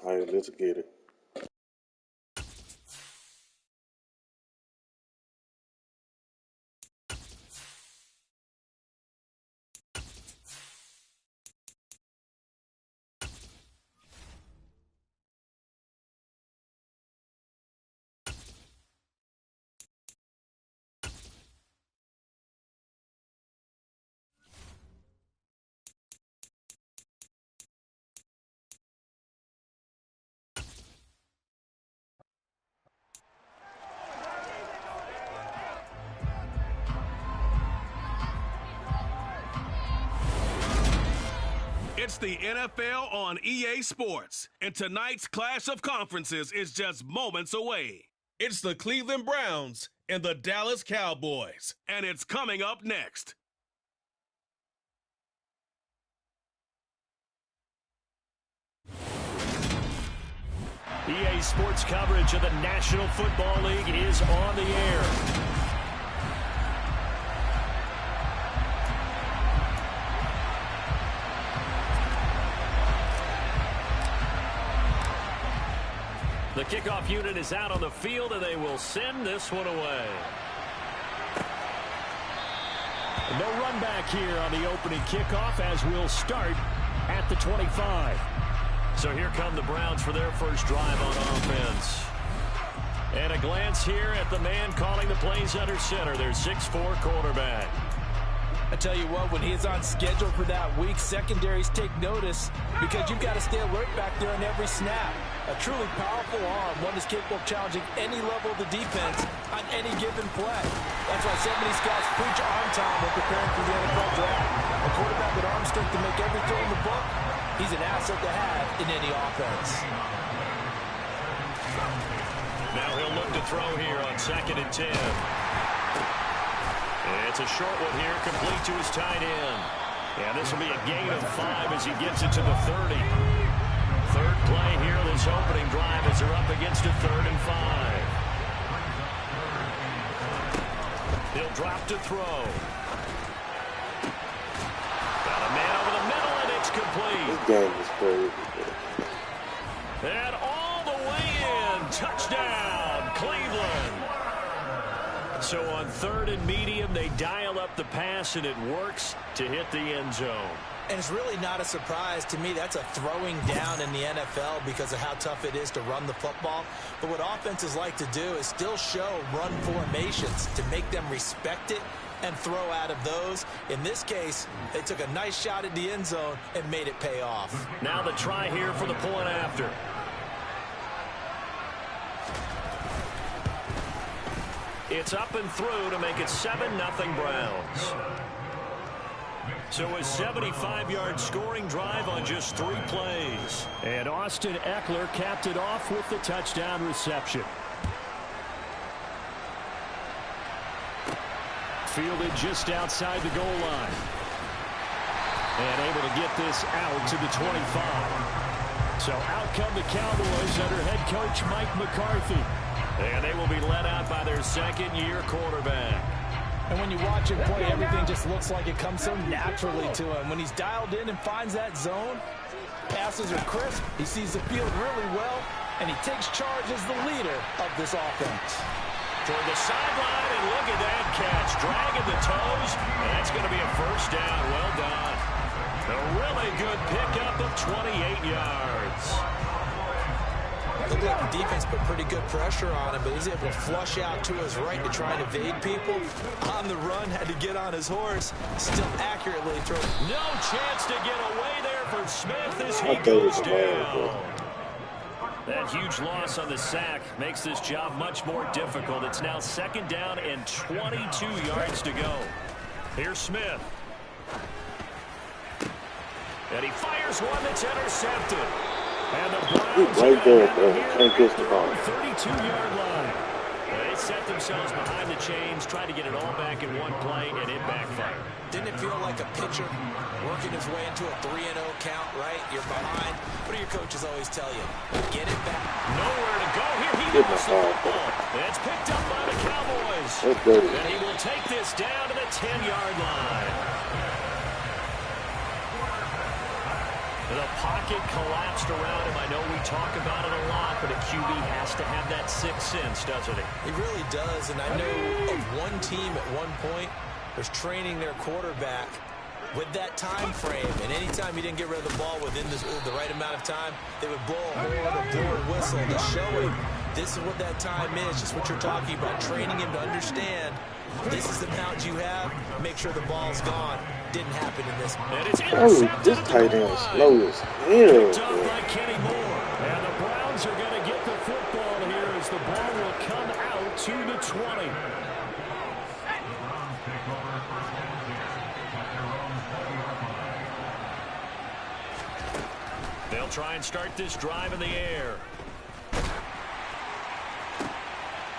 All right, let's get it. It's the NFL on EA Sports, and tonight's clash of conferences is just moments away. It's the Cleveland Browns and the Dallas Cowboys, and it's coming up next. EA Sports coverage of the National Football League is on the air. The kickoff unit is out on the field, and they will send this one away. No run back here on the opening kickoff, as we'll start at the 25. So here come the Browns for their first drive on offense. And a glance here at the man calling the plays under center, their 6'4" quarterback. I tell you what, when he's on schedule for that week, secondaries take notice because you've got to stay alert back there on every snap. A truly powerful arm, one that's capable of challenging any level of the defense on any given play. That's why so many scouts preach arm time when preparing for the NFL draft. A quarterback with arm strength to make every throw in the book, he's an asset to have in any offense. Now he'll look to throw here on 2nd and 10. It's a short one here, complete to his tight end. And this will be a gain of 5 as he gets it to the 30. Third play here, this opening drive, as they're up against a 3rd and 5. He'll drop to throw. Got a man over the middle, and it's complete. This game is crazy. And all the way in, touchdown, Cleveland. So on 3rd and medium, they dial up the pass, and it works to hit the end zone. And it's really not a surprise to me. That's a throwing down in the NFL because of how tough it is to run the football. But what offenses like to do is still show run formations to make them respect it and throw out of those. In this case, they took a nice shot at the end zone and made it pay off. Now the try here for the point after. It's up and through to make it 7-0 Browns. So a 75-yard scoring drive on just 3 plays. And Austin Eckler capped it off with the touchdown reception. Fielded just outside the goal line. And able to get this out to the 25. So out come the Cowboys under head coach Mike McCarthy. And they will be led out by their 2nd-year quarterback. And when you watch him play, everything just looks like it comes so naturally to him. When he's dialed in and finds that zone, passes are crisp, he sees the field really well, and he takes charge as the leader of this offense. Toward the sideline, and look at that catch, dragging the toes, and that's going to be a first down. Well done. A really good pickup of 28 yards. Looked like the defense put pretty good pressure on him, but he's able to flush out to his right to try and evade people. On the run, had to get on his horse. Still accurately throw. No chance to get away there for Smith as he goes down. That huge loss on the sack makes this job much more difficult. It's now 2nd down and 22 yards to go. Here's Smith. And he fires one that's intercepted. And the Browns right there, bro. Can't get the ball. 32-yard line. They set themselves behind the chains, tried to get it all back in one play, and it backfired. Didn't it feel like a pitcher working his way into a 3-0 count, right? You're behind. What do your coaches always tell you? Get it back. Nowhere to go here. He lost the football. It's picked up by the Cowboys. And he will take this down to the 10-yard line. The pocket collapsed around him. I know we talk about it a lot, but a QB has to have that sixth sense, doesn't he? He really does, and I know of one team at one point was training their quarterback with that time frame, and anytime he didn't get rid of the ball within the right amount of time, they would blow a horn or blow a whistle to show him this is what that time is, just what you're talking about, training him to understand this is the amount you have, make sure the ball's gone. Didn't happen in this one. Oh, this tight end is slow as hell. By Kenny Moore. And the Browns are going to get the football here as the ball will come out to the 20. They'll try and start this drive in the air.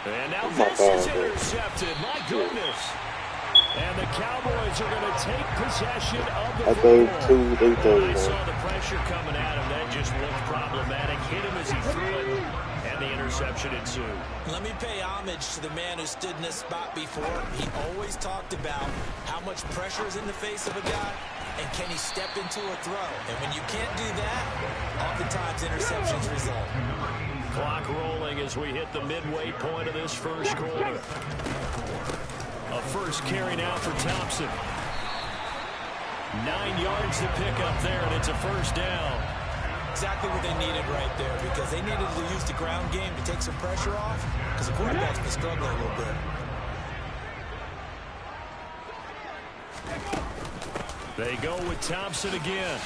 And now this is intercepted. My goodness. And the Cowboys are going to take possession of the football. I saw the pressure coming at him. That just looked problematic. Hit him as he threw it, and the interception ensued. Let me pay homage to the man who stood in this spot before. He always talked about how much pressure is in the face of a guy, and can he step into a throw. And when you can't do that, oftentimes interceptions result. Clock rolling as we hit the midway point of this first quarter. A first carry now for Thompson. 9 yards to pick up there, and it's a first down. Exactly what they needed right there, because they needed to use the ground game to take some pressure off, because the quarterback's been struggling a little bit. They go with Thompson again.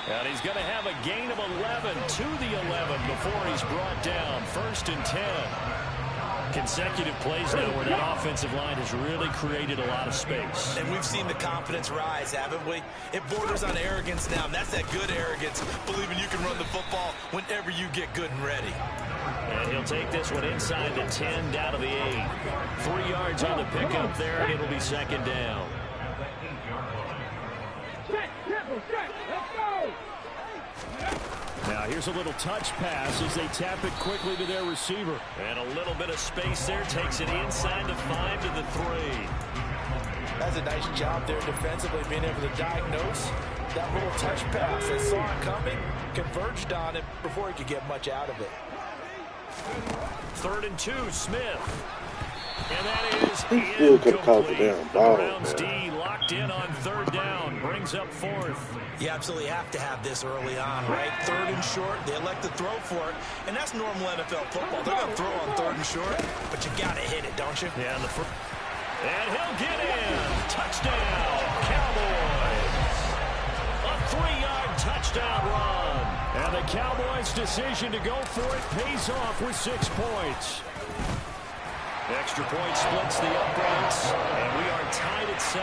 And he's going to have a gain of 11 to the 11 before he's brought down. 1st and 10. Consecutive plays now where that offensive line has really created a lot of space. And we've seen the confidence rise, haven't we? It borders on arrogance now, and that's that good arrogance, believing you can run the football whenever you get good and ready. And he'll take this one inside the 10, down to the 8. 3 yards on the pickup there, and it'll be 2nd down. Now here's a little touch pass as they tap it quickly to their receiver. And a little bit of space there, takes it inside the 5 to the 3. That's a nice job there defensively, being able to diagnose that little touch pass. They saw it coming, converged on it before he could get much out of it. 3rd and 2, Smith. And that is he still could have caught the incomplete. damn The ball, Browns man. D locked in on 3rd down, brings up 4th. You absolutely have to have this early on, right? 3rd and short, they elect to throw for it, and that's normal NFL football. They're going to throw on 3rd and short, but you got to hit it, don't you? Yeah, and he'll get in. Touchdown, Cowboys. A 3-yard touchdown run. And the Cowboys' decision to go for it pays off with 6 points. Extra point splits the uprights, and we are tied at 7.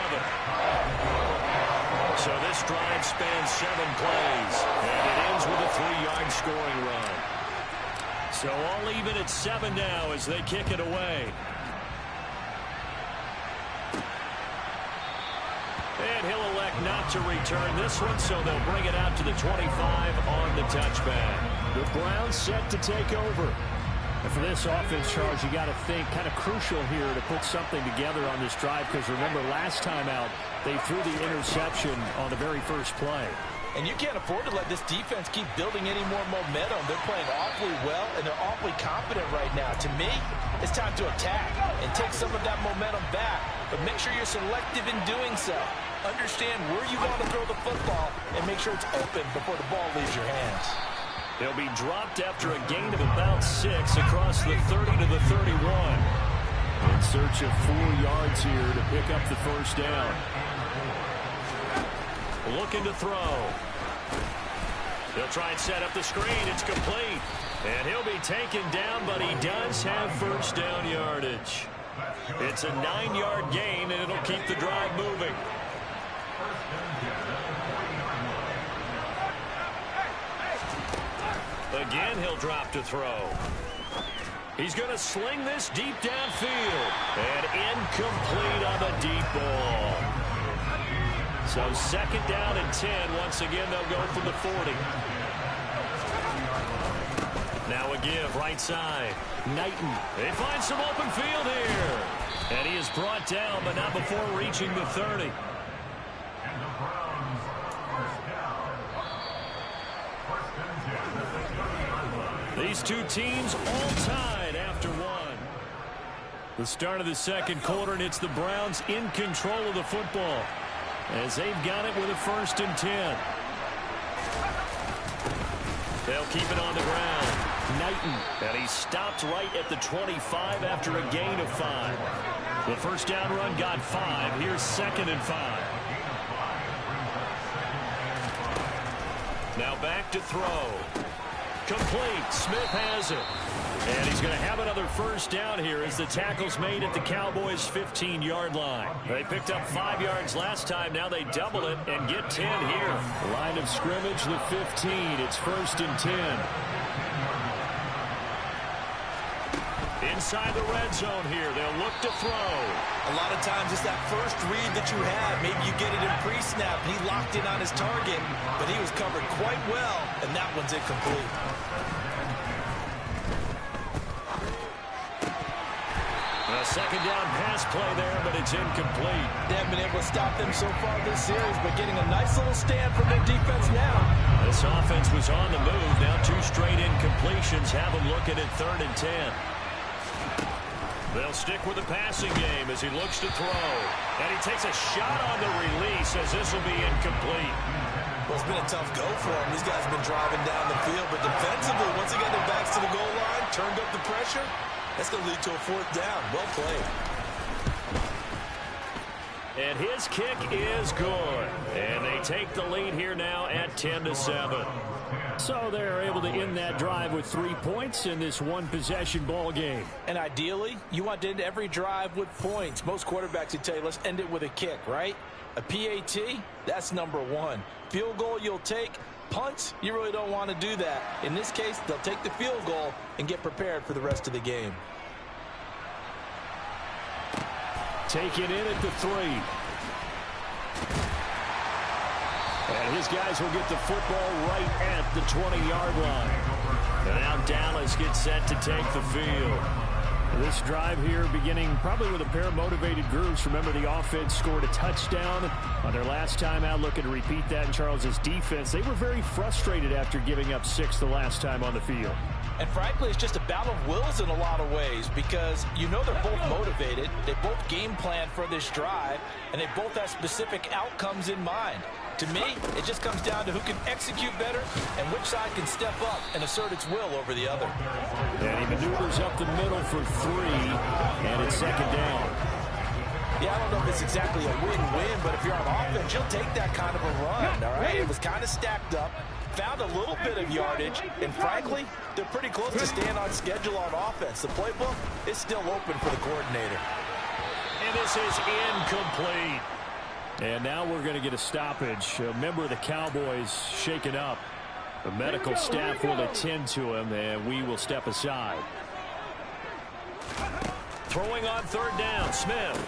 So this drive spans 7 plays, and it ends with a 3-yard scoring run. So all even at 7 now as they kick it away. And he'll elect not to return this one, so they'll bring it out to the 25 on the touchback. The Browns set to take over. And for this offense, Charles, you got to think kind of crucial here to put something together on this drive, because remember last time out they threw the interception on the very first play. And you can't afford to let this defense keep building any more momentum. They're playing awfully well, and they're awfully confident right now. To me, it's time to attack and take some of that momentum back, but make sure you're selective in doing so. Understand where you want to throw the football and make sure it's open before the ball leaves your hands. He'll be dropped after a gain of about 6 across the 30 to the 31. In search of 4 yards here to pick up the first down. Looking to throw. He'll try and set up the screen. It's complete. And he'll be taken down, but he does have first down yardage. It's a 9-yard gain, and it'll keep the drive moving. Again, he'll drop to throw. He's going to sling this deep downfield. And incomplete on the deep ball. So 2nd down and 10. Once again, they'll go from the 40. Now a give, right side. Knighton. They find some open field here. And he is brought down, but not before reaching the 30. These two teams all tied after one. The start of the second quarter, and it's the Browns in control of the football as they've got it with a 1st and 10. They'll keep it on the ground. Knighton, and he stopped right at the 25 after a gain of 5. The first down run got 5. Here's 2nd and 5. Now back to throw. Complete. Smith has it. And he's going to have another first down here as the tackle's made at the Cowboys' 15-yard line. They picked up 5 yards last time. Now they double it and get 10 here. Line of scrimmage, the 15. It's 1st and 10. Inside the red zone here. They'll look to throw. A lot of times it's that first read that you have. Maybe you get it in pre-snap. He locked in on his target, but he was covered quite well, and that one's incomplete. A second down pass play there, but it's incomplete. They haven't been able to stop them so far this series, but getting a nice little stand from their defense now. This offense was on the move. Now 2 straight incompletions have them looking at 3rd and 10. They'll stick with the passing game as he looks to throw. And he takes a shot on the release as this will be incomplete. Well, it's been a tough go for him. These guys have been driving down the field, but defensively, once they got their backs to the goal line, turned up the pressure, that's going to lead to a 4th down. Well played. And his kick is good. And they take the lead here now at 10-7. So they're able to end that drive with 3 points in this one-possession ball game. And ideally, you want to end every drive with points. Most quarterbacks would tell you, let's end it with a kick, right? A PAT, that's number 1. Field goal you'll take. Punts, you really don't want to do that. In this case, they'll take the field goal and get prepared for the rest of the game. Take it in at the 3. And his guys will get the football right at the 20-yard line. And now Dallas gets set to take the field. This drive here beginning probably with a pair of motivated groups. Remember, the offense scored a touchdown on their last time out. Looking to repeat that in Charles's defense. They were very frustrated after giving up 6 the last time on the field. And frankly, it's just a battle of wills in a lot of ways because you know they're both motivated. They both game plan for this drive, and they both have specific outcomes in mind. To me, it just comes down to who can execute better and which side can step up and assert its will over the other. And he maneuvers up the middle for 3, and it's 2nd down. Yeah, I don't know if it's exactly a win-win, but if you're on offense, you'll take that kind of a run, all right? It was kind of stacked up, found a little bit of yardage, and frankly, they're pretty close to staying on schedule on offense. The playbook is still open for the coordinator. And this is incomplete. And now we're going to get a stoppage. A member of the Cowboys shaken up. The medical staff will attend to him, and we will step aside. Throwing on 3rd down, Smith.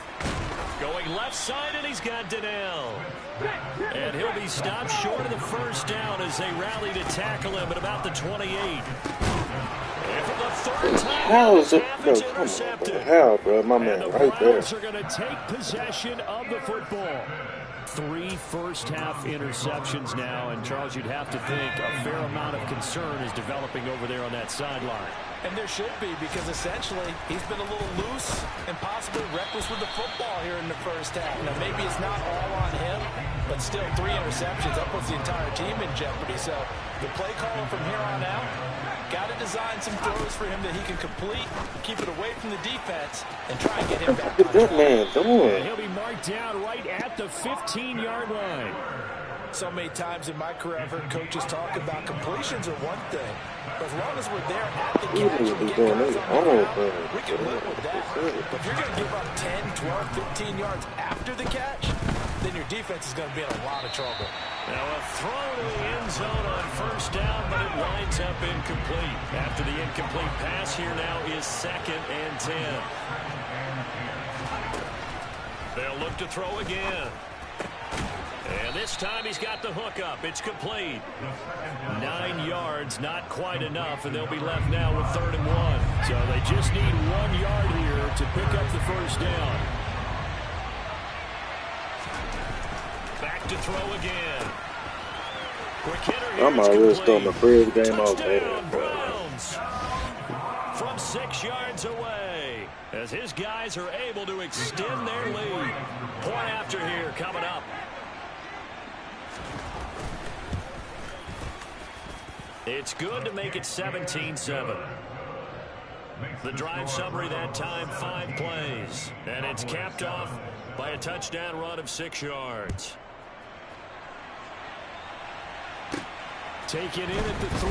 Going left side, and he's got Donnell. And he'll be stopped short of the first down as they rally to tackle him at about the 28. And for the 3rd time, how is it? it's No, come on, intercepted. bro. How, bro? My man, And the right there. Browns are going to take possession of the football. 3 first-half interceptions now, and Charles, you'd have to think a fair amount of concern is developing over there on that sideline. And there should be, because essentially he's been a little loose and possibly reckless with the football here in the first half. Now, maybe it's not all on him, but still 3 interceptions. That puts the entire team in jeopardy. So the play caller from here on out got to design some throws for him that he can complete, keep it away from the defense, and try and get him back on What that man doing? And he'll be marked down right at the 15-yard line. So many times in my career, I've heard coaches talk about completions are one thing, but as long as we're there at the catch and get guys on the ground, we can live with that. But if you're going to give up 10, 12, 15 yards after the catch, then your defense is going to be in a lot of trouble. Now a throw to the end zone on first down, but it winds up incomplete. After the incomplete pass, here now is 2nd and 10. They'll look to throw again. And this time he's got the hook up. It's complete. 9 yards, not quite enough, and they'll be left now with 3rd and 1. So they just need 1 yard here to pick up the first down. Back to throw again. Quick hitter here. I'm already starting the first game off there, bro. Browns. 6 yards away as his guys are able to extend their lead. Point after here coming up. It's good to make it 17-7. The drive summary that time, 5 plays. And it's capped off by a touchdown run of 6 yards. Taken in at the 3.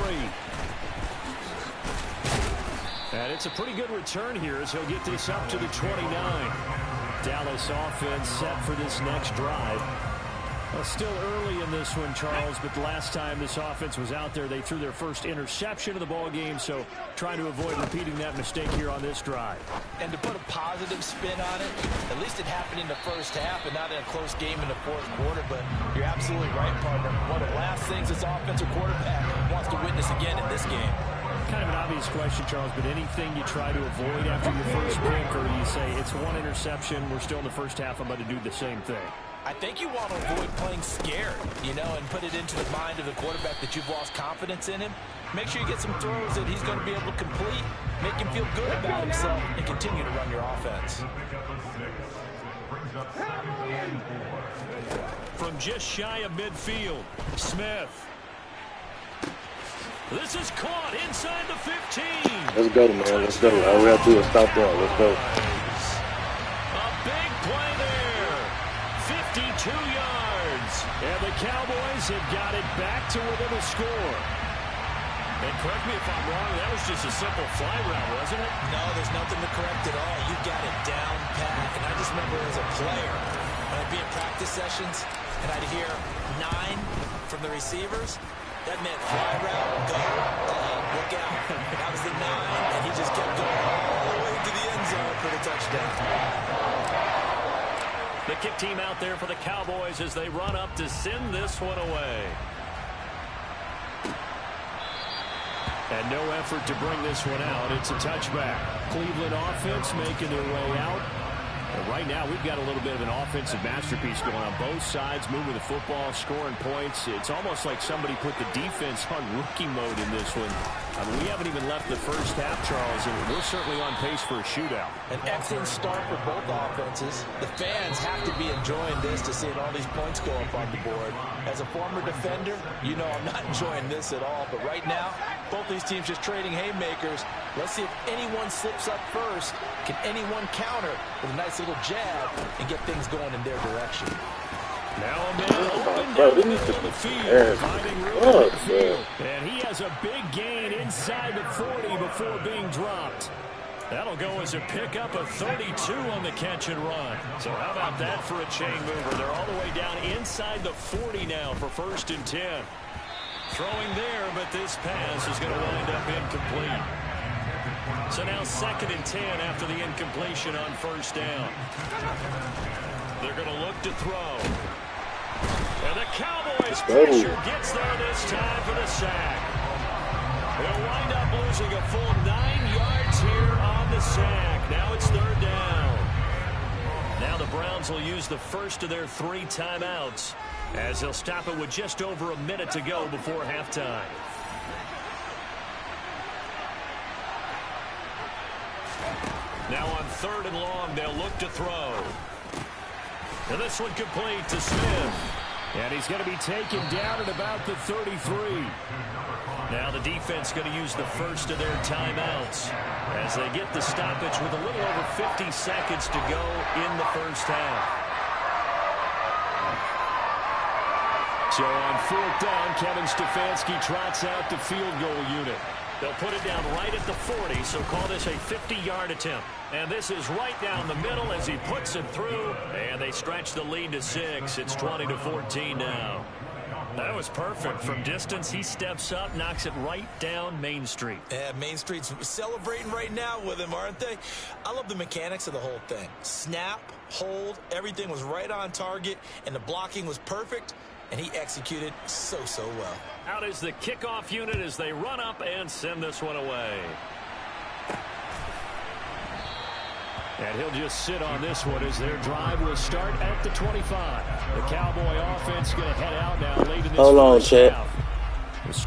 And it's a pretty good return here as he'll get this up to the 29. Dallas offense set for this next drive. Well, still early in this one, Charles, but the last time this offense was out there, they threw their first interception of the ball game, so trying to avoid repeating that mistake here on this drive. And to put a positive spin on it, at least it happened in the first half and not in a close game in the fourth quarter, but you're absolutely right, partner. One of the last things this offensive quarterback wants to witness again in this game. Kind of an obvious question, Charles, but anything you try to avoid after your first pick, or you say it's one interception, we're still in the first half, I'm about to do the same thing? I think you want to avoid playing scared, and put it into the mind of the quarterback that you've lost confidence in him. Make sure you get some throws that he's going to be able to complete, make him feel good about himself, and continue to run your offense. From just shy of midfield, Smith. This is caught inside the 15. Let's go, man. Let's go. All we have to do is stop there. Let's go. A big play there. 52 yards. And the Cowboys have got it back to within a score. And correct me if I'm wrong, that was just a simple fly route, wasn't it? No, there's nothing to correct at all. You got it down pat. And I just remember as a player, when I'd be in practice sessions, and I'd hear 9 from the receivers, that meant fly route, go, look out. That was the 9, and he just kept going all the way to the end zone for the touchdown. The kick team out there for the Cowboys as they run up to send this one away. And no effort to bring this one out. It's a touchback. Cleveland offense making their way out. And right now, we've got a little bit of an offensive masterpiece going on both sides, moving the football, scoring points. It's almost like somebody put the defense on rookie mode in this one. I mean, we haven't even left the first half, Charles, and we're certainly on pace for a shootout. An excellent start for both offenses. The fans have to be enjoying this to see all these points go up on the board. As a former defender, I'm not enjoying this at all. But right now, both these teams just trading haymakers. Let's see if anyone slips up first. Can anyone counter with a nice little jab and get things going in their direction? Now a man open down the middle of the field, finding room in the field. And he has a big gain inside the 40 before being dropped. That'll go as a pickup of 32 on the catch and run. So how about that for a chain mover? They're all the way down inside the 40 now for 1st and 10. Throwing there, but this pass is going to wind up incomplete. So now 2nd and 10 after the incompletion on 1st down. They're going to look to throw. And the Cowboys pressure gets there this time for the sack. They'll wind up losing a full 9 yards here on the sack. Now it's 3rd down. Now the Browns will use the first of their 3 timeouts as they'll stop it with just over a minute to go before halftime. Now on 3rd and long, they'll look to throw. And this one complete to Smith. And he's going to be taken down at about the 33. Now the defense going to use the first of their timeouts as they get the stoppage with a little over 50 seconds to go in the first half. So on 4th down, Kevin Stefanski trots out the field goal unit. They'll put it down right at the 40, so call this a 50-yard attempt. And this is right down the middle as he puts it through, and they stretch the lead to 6. It's 20-14 now. That was perfect. From distance, he steps up, knocks it right down Main Street. Yeah, Main Street's celebrating right now with him, aren't they? I love the mechanics of the whole thing. Snap, hold, everything was right on target, and the blocking was perfect. And he executed so well. Out is the kickoff unit as they run up and send this one away. And he'll just sit on this one as their drive will start at the 25. The Cowboy offense going to head out now late in this Hold on, first Chet. half.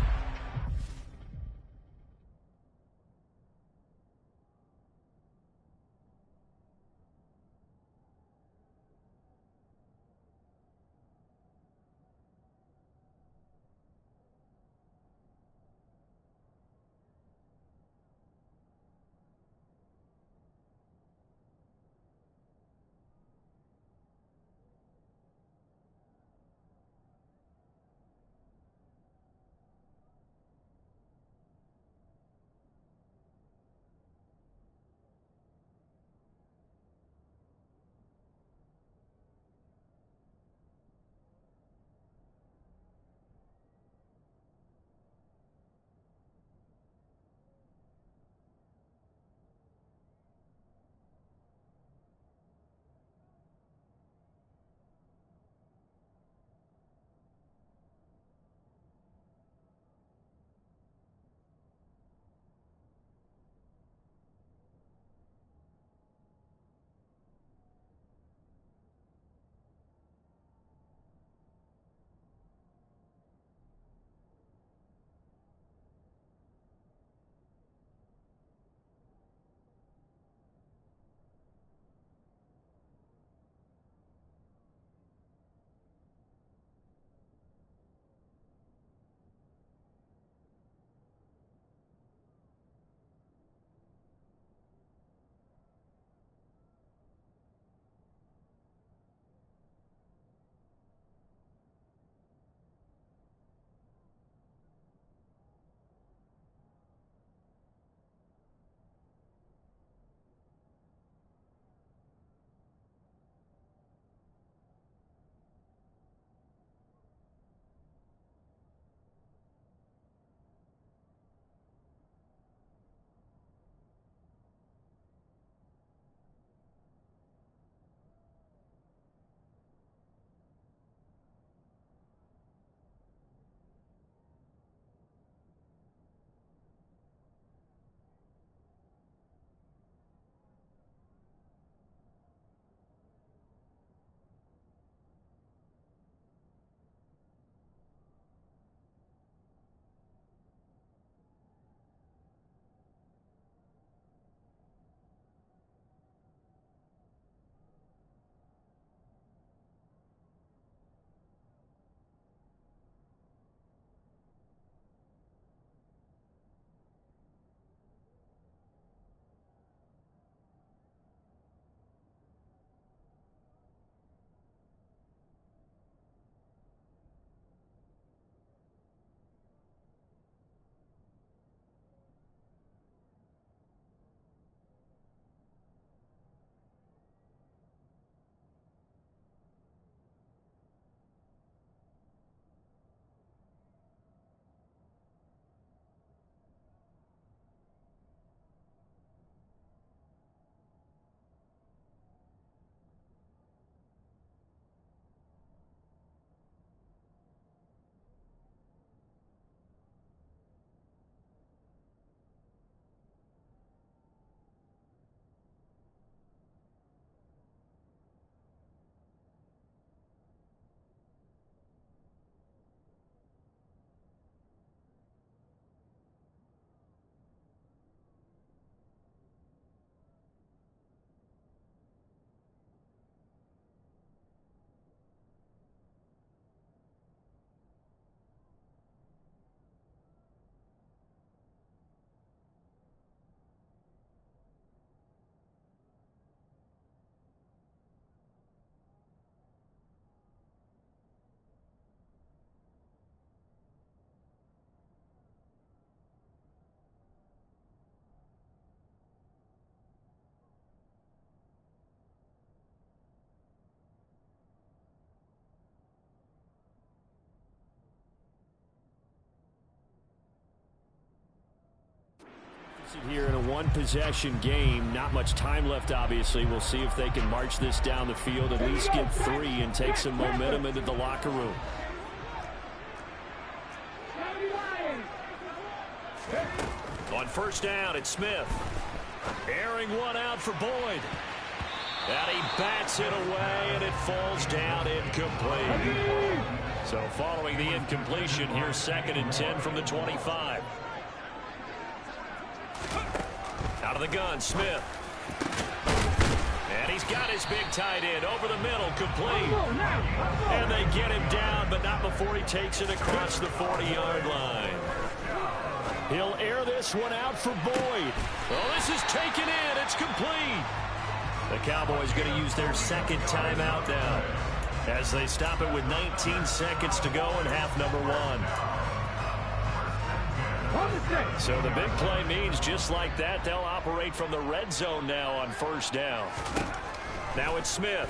Here in a one-possession game, not much time left, obviously. We'll see if they can march this down the field, at least get 3 and take some momentum into the locker room. On first down, it's Smith. Airing one out for Boyd. And he bats it away, and it falls down incomplete. So following the incompletion, here's 2nd and 10 from the 25. Out of the gun, Smith. And he's got his big tight end over the middle, complete. And they get him down, but not before he takes it across the 40-yard line. He'll air this one out for Boyd. Oh, this is taken in. It's complete. The Cowboys going to use their 2nd timeout now as they stop it with 19 seconds to go in half number 1. So the big play means just like that, they'll operate from the red zone now on first down. Now it's Smith.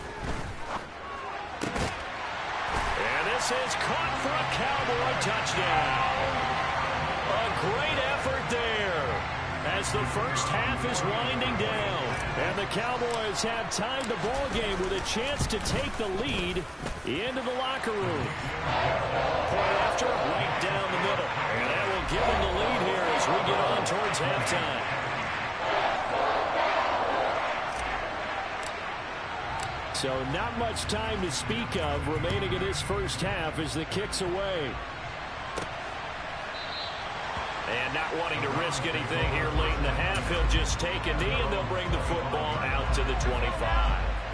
And this is caught for a Cowboy touchdown. A great effort there as the first half is winding down. And the Cowboys have tied the ball game with a chance to take the lead into the locker room. Point after, right down the middle. And that will give them the lead here as we get on towards halftime. So not much time to speak of remaining in this first half as the kick's away. And not wanting to risk anything here late in the half, he'll just take a knee and they'll bring the football out to the 25.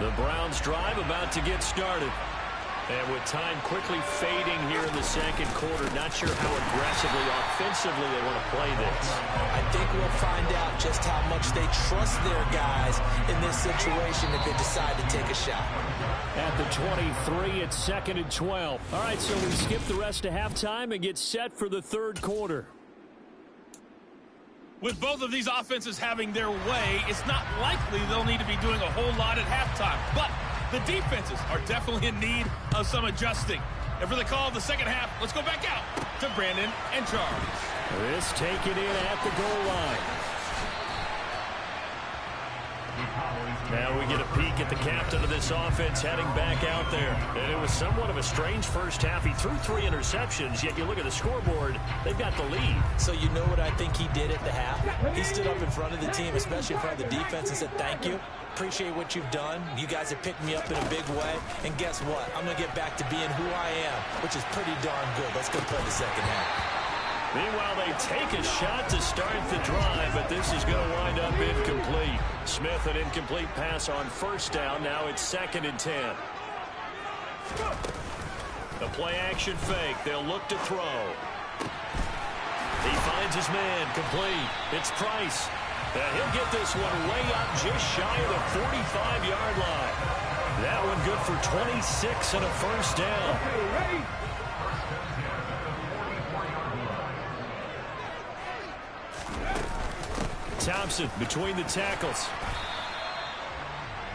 The Browns drive about to get started. And with time quickly fading here in the second quarter, not sure how aggressively, offensively they want to play this. I think we'll find out just how much they trust their guys in this situation if they decide to take a shot. At the 23, it's 2nd and 12. All right, so we skip the rest of halftime and get set for the third quarter. With both of these offenses having their way, it's not likely they'll need to be doing a whole lot at halftime. But the defenses are definitely in need of some adjusting. And for the call of the second half, let's go back out to Brandon and Charles. This taken in at the goal line. Now we get a peek at the captain of this offense heading back out there. And it was somewhat of a strange first half. He threw 3 interceptions, yet you look at the scoreboard, they've got the lead. So you know what I think he did at the half? He stood up in front of the team, especially in front of the defense, and said, thank you. Appreciate what you've done. You guys have picked me up in a big way. And guess what? I'm going to get back to being who I am, which is pretty darn good. Let's go play the second half. Meanwhile, they take a shot to start the drive, but this is going to wind up incomplete. Smith, an incomplete pass on first down. Now it's 2nd and 10. The play-action fake. They'll look to throw. He finds his man. Complete. It's Price. And he'll get this one way up just shy of the 45-yard line. That one good for 26 and a first down. Thompson between the tackles.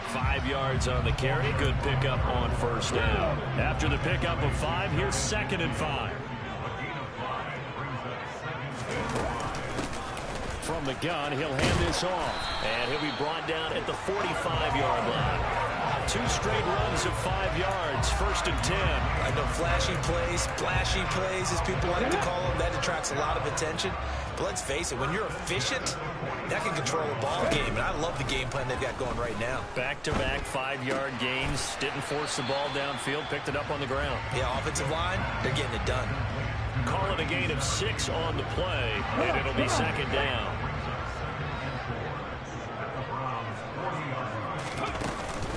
5 yards on the carry. Good pickup on first down. After the pickup of 5, here's 2nd and 5. From the gun, he'll hand this off. And he'll be brought down at the 45-yard line. 2 straight runs of 5 yards. 1st and 10. I know flashy plays, as people like to call them, that attracts a lot of attention. But let's face it, when you're efficient, that can control a ball game. And I love the game plan they've got going right now. Back-to-back 5-yard gains. Didn't force the ball downfield. Picked it up on the ground. Yeah, offensive line, they're getting it done. Call it a gain of 6 on the play, and it'll be 2nd down.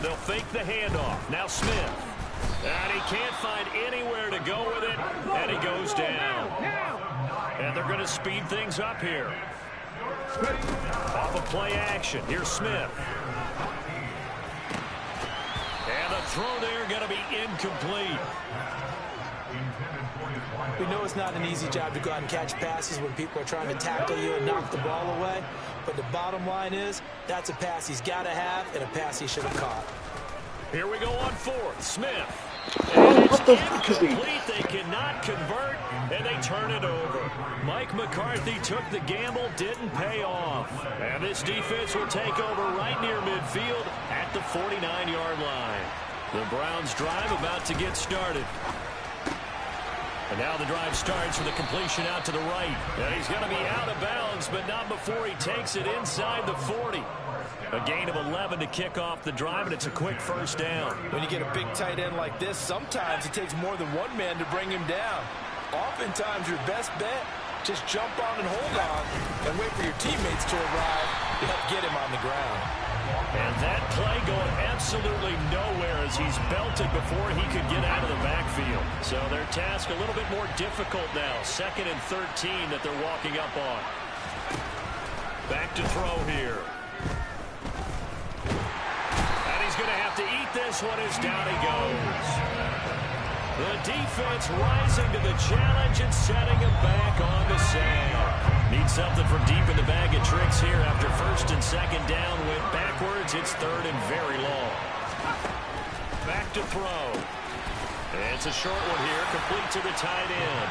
They'll fake the handoff. Now Smith. And he can't find anywhere to go with it, and he goes down. And they're going to speed things up here. Off of play action. Here's Smith. And the throw there going to be incomplete. We know it's not an easy job to go out and catch passes when people are trying to tackle you and knock the ball away. But the bottom line is, that's a pass he's got to have and a pass he should have caught. Here we go on 4th. Smith. And it's incomplete. They cannot convert, and they turn it over. Mike McCarthy took the gamble, didn't pay off. And this defense will take over right near midfield at the 49-yard line. The Browns drive about to get started. And now the drive starts with a completion out to the right. And he's going to be out of bounds, but not before he takes it inside the 40. A gain of 11 to kick off the drive, and it's a quick first down. When you get a big tight end like this, sometimes it takes more than one man to bring him down. Oftentimes, your best bet, just jump on and hold on and wait for your teammates to arrive to help get him on the ground. And that play going absolutely nowhere as he's belted before he could get out of the backfield. So their task a little bit more difficult now. 2nd and 13 that they're walking up on. Back to throw here. And he's going to have to eat this one as down he goes. The defense rising to the challenge and setting him back on the sack. Needs something from deep in the bag of tricks here after 1st and 2nd down. Went backwards. It's 3rd and very long. Back to throw. It's a short one here, complete to the tight end.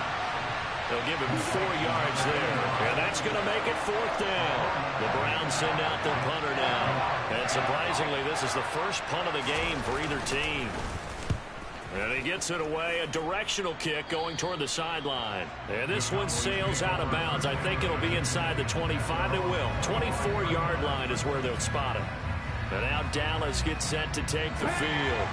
They'll give him 4 yards there. And that's going to make it 4th down. The Browns send out their punter now. And surprisingly, this is the first punt of the game for either team. And he gets it away, a directional kick going toward the sideline. And this one sails out of bounds. I think it'll be inside the 25. It will. 24-yard line is where they'll spot it. And now Dallas gets set to take the field.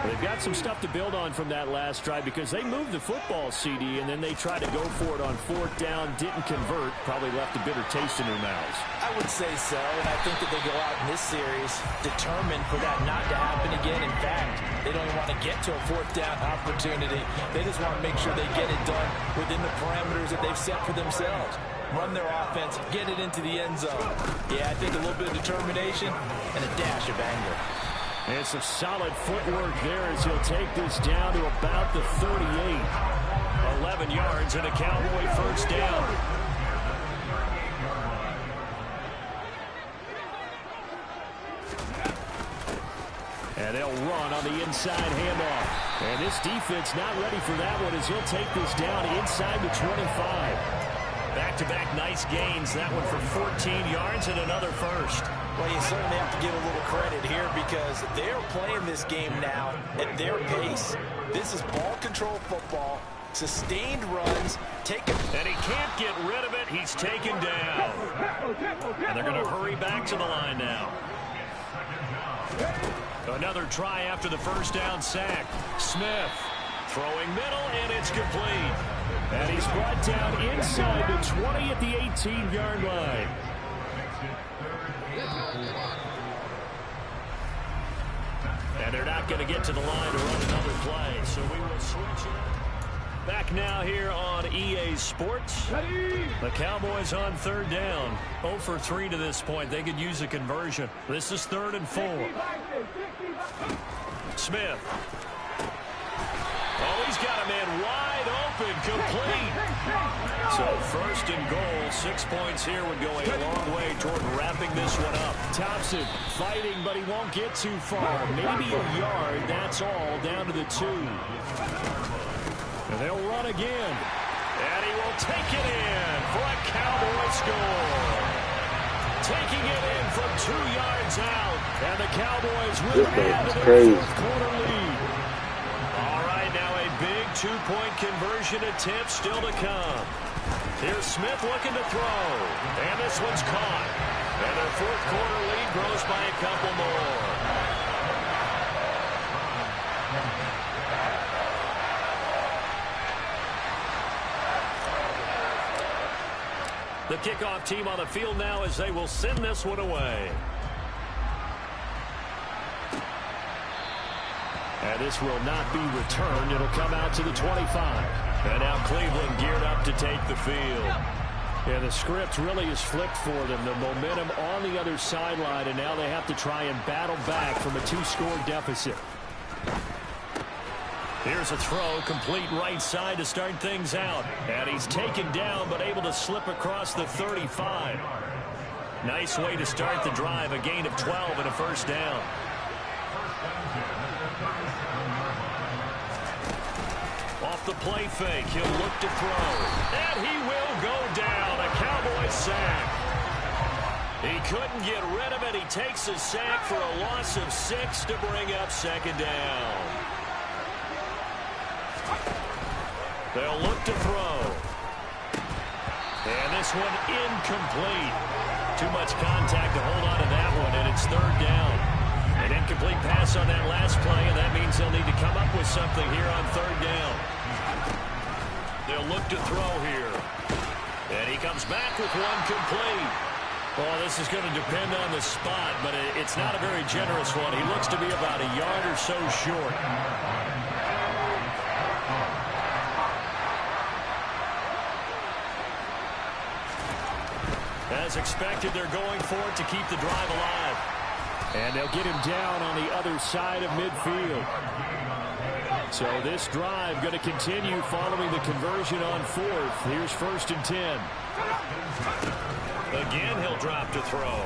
They've got some stuff to build on from that last drive because they moved the football, CD, and then they tried to go for it on 4th down, didn't convert, probably left a bitter taste in their mouths. I would say so, and I think that they go out in this series determined for that not to happen again. In fact, they don't even want to get to a 4th down opportunity. They just want to make sure they get it done within the parameters that they've set for themselves. Run their offense, get it into the end zone. Yeah, I think a little bit of determination and a dash of anger. And some solid footwork there as he'll take this down to about the 38. 11 yards and a Cowboy first down. And they'll run on the inside handoff. And this defense not ready for that one as he'll take this down inside the 25. Back-to-back nice gains. That one for 14 yards and another first. Well, you certainly have to give a little credit here because they're playing this game now at their pace. This is ball control football, sustained runs, and he can't get rid of it. He's taken down. And they're going to hurry back to the line now. Another try after the first down sack. Smith throwing middle, and it's complete. And he's brought down inside the 20 at the 18-yard line. And they're not going to get to the line to run another play, so we will switch it. Back now here on EA Sports. The Cowboys on 3rd down. 0 for 3 to this point. They could use a conversion. This is 3rd and 4. Smith. Oh, he's got a man wide open, complete. So 1st and goal, 6 points here would go a long way toward wrapping this one up. Thompson fighting, but he won't get too far. Maybe a yard, that's all, down to the 2. And they'll run again. And he will take it in for a Cowboy score. Taking it in from 2 yards out. And the Cowboys will add to their 4th quarter lead. All right, now a big 2-point conversion attempt still to come. Here's Smith looking to throw. And this one's caught. And their 4th quarter lead grows by a couple more. The kickoff team on the field now as they will send this one away. And this will not be returned. It'll come out to the 25. And now Cleveland geared up to take the field. Yeah, the script really is flipped for them. The momentum on the other sideline, and now they have to try and battle back from a 2-score deficit. Here's a throw, complete right side to start things out. And he's taken down, but able to slip across the 35. Nice way to start the drive, a gain of 12 and a first down. Off the play fake, he'll look to throw. And he will go down. A Cowboys sack. He couldn't get rid of it. He takes a sack for a loss of 6 to bring up second down. They'll look to throw. And this one incomplete. Too much contact to hold on to that one, and it's third down. An incomplete pass on that last play, and that means they'll need to come up with something here on third down. They'll look to throw here. And he comes back with one complete. Well, this is going to depend on the spot, but it's not a very generous one. He looks to be about a yard or so short. As expected, they're going for it to keep the drive alive. And they'll get him down on the other side of midfield. So this drive going to continue following the conversion on fourth. Here's 1st and 10. Again, he'll drop to throw.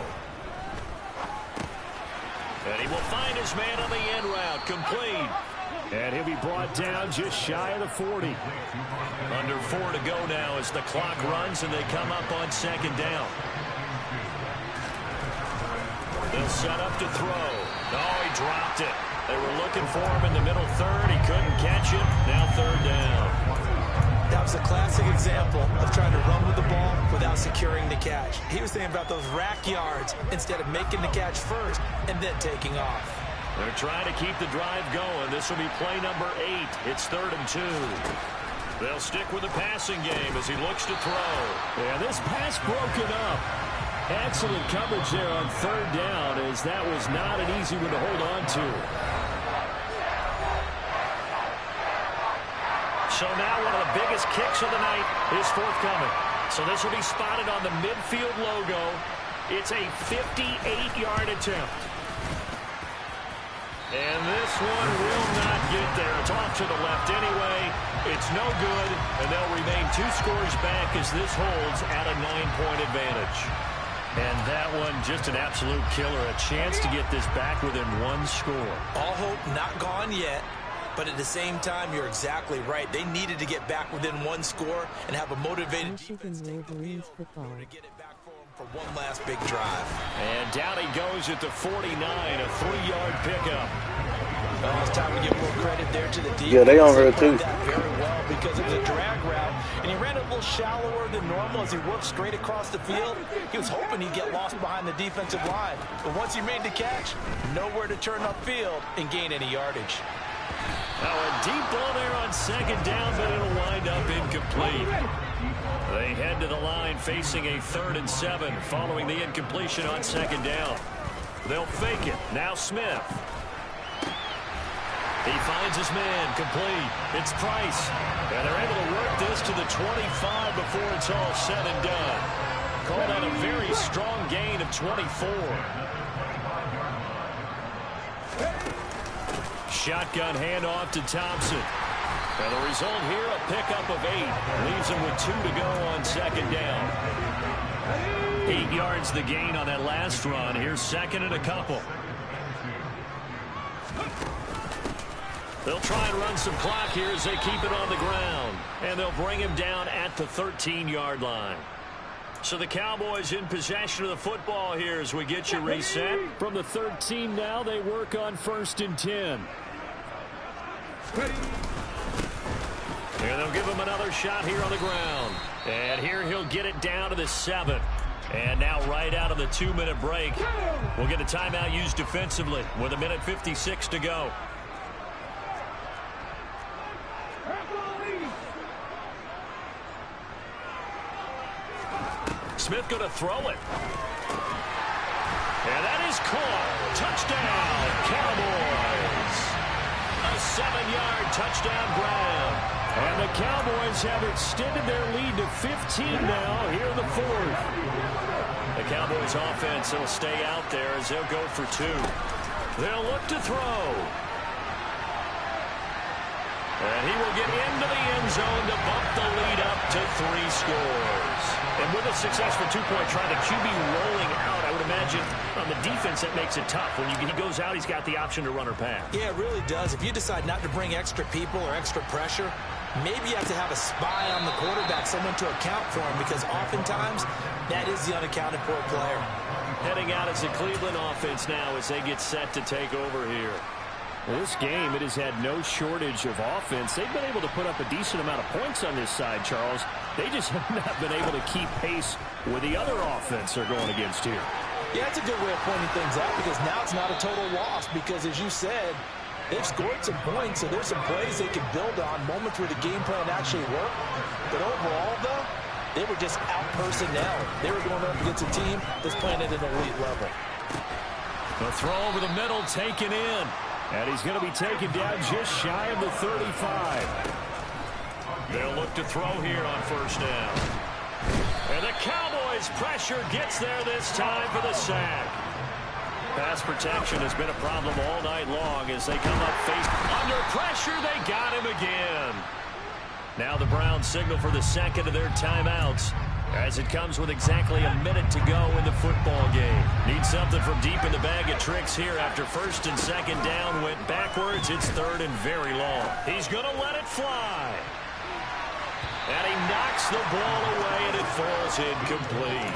And he will find his man on the end route. Complete. And he'll be brought down just shy of the 40. Under 4 to go now as the clock runs and they come up on second down. They'll set up to throw. Oh, he dropped it. They were looking for him in the middle third. He couldn't catch it. Now third down. That was a classic example of trying to run with the ball without securing the catch. He was thinking about those rack yards instead of making the catch first and then taking off. They're trying to keep the drive going. This will be play number 8. It's 3rd and 2. They'll stick with the passing game as he looks to throw. Yeah, this pass broken up. Excellent coverage there on third down, as that was not an easy one to hold on to. So now one of the biggest kicks of the night is forthcoming. So this will be spotted on the midfield logo. It's a 58-yard attempt. And this one will not get there. It's off to the left anyway. It's no good, and they'll remain 2 scores back as this holds at a 9-point advantage. And that one, just an absolute killer. A chance to get this back within 1 score. All hope not gone yet, but at the same time, you're exactly right. They needed to get back within 1 score and have a motivated defense take the field to get it back for them for one last big drive. And down he goes at the 49, a 3-yard pickup. Well, it's time to give more credit there to the defense. Yeah, they on her too. That very well because it was a drag route, and he ran it a little shallower than normal as he worked straight across the field. He was hoping he'd get lost behind the defensive line, but once he made the catch, nowhere to turn upfield and gain any yardage. Now a deep ball there on second down, but it'll wind up incomplete. They head to the line facing a 3rd and 7 following the incompletion on second down. They'll fake it. Now Smith. He finds his man, complete. It's Price. And they're able to work this to the 25 before it's all said and done. Called out a very strong gain of 24. Shotgun handoff to Thompson. And the result here, a pickup of 8. Leaves him with 2 to go on second down. 8 yards the gain on that last run. Here's 2nd and a couple. They'll try and run some clock here as they keep it on the ground. And they'll bring him down at the 13-yard line. So the Cowboys in possession of the football here as we get you reset. From the 13 now, they work on 1st and 10. And they'll give him another shot here on the ground. And here he'll get it down to the 7. And now right out of the 2-minute break, we'll get a timeout used defensively with 1:56 to go. Smith going to throw it. And that is caught. Touchdown, Cowboys. A 7-yard touchdown grab. And the Cowboys have extended their lead to 15 now here in the 4th. The Cowboys offense will stay out there as they'll go for 2. They'll look to throw. And he will get into the end zone to bump the lead up to 3 scores. And with a successful 2-point try, the QB rolling out, I would imagine on the defense that makes it tough. When he goes out, he's got the option to run or pass. Yeah, it really does. If you decide not to bring extra people or extra pressure, maybe you have to have a spy on the quarterback, someone to account for him, because oftentimes that is the unaccounted for player. Heading out as the Cleveland offense now as they get set to take over here. Well, this game, it has had no shortage of offense. They've been able to put up a decent amount of points on this side, Charles. They just have not been able to keep pace with the other offense they're going against here. Yeah, that's a good way of pointing things out, because now it's not a total loss, because as you said, they've scored some points, so there's some plays they can build on, moments where the game plan actually worked. But overall, though, they were just out-personnel. They were going up against a team that's playing at an elite level. The throw over the middle taken in. And he's going to be taken down just shy of the 35. They'll look to throw here on first down. And the Cowboys' pressure gets there this time for the sack. Pass protection has been a problem all night long as they come up faced under pressure. They got him again. Now the Browns signal for the second of their timeouts as it comes with exactly a minute to go in the football game. Need something from deep in the bag of tricks here after first and second down went backwards. It's third and very long. He's going to let it fly. And he knocks the ball away, and it falls incomplete.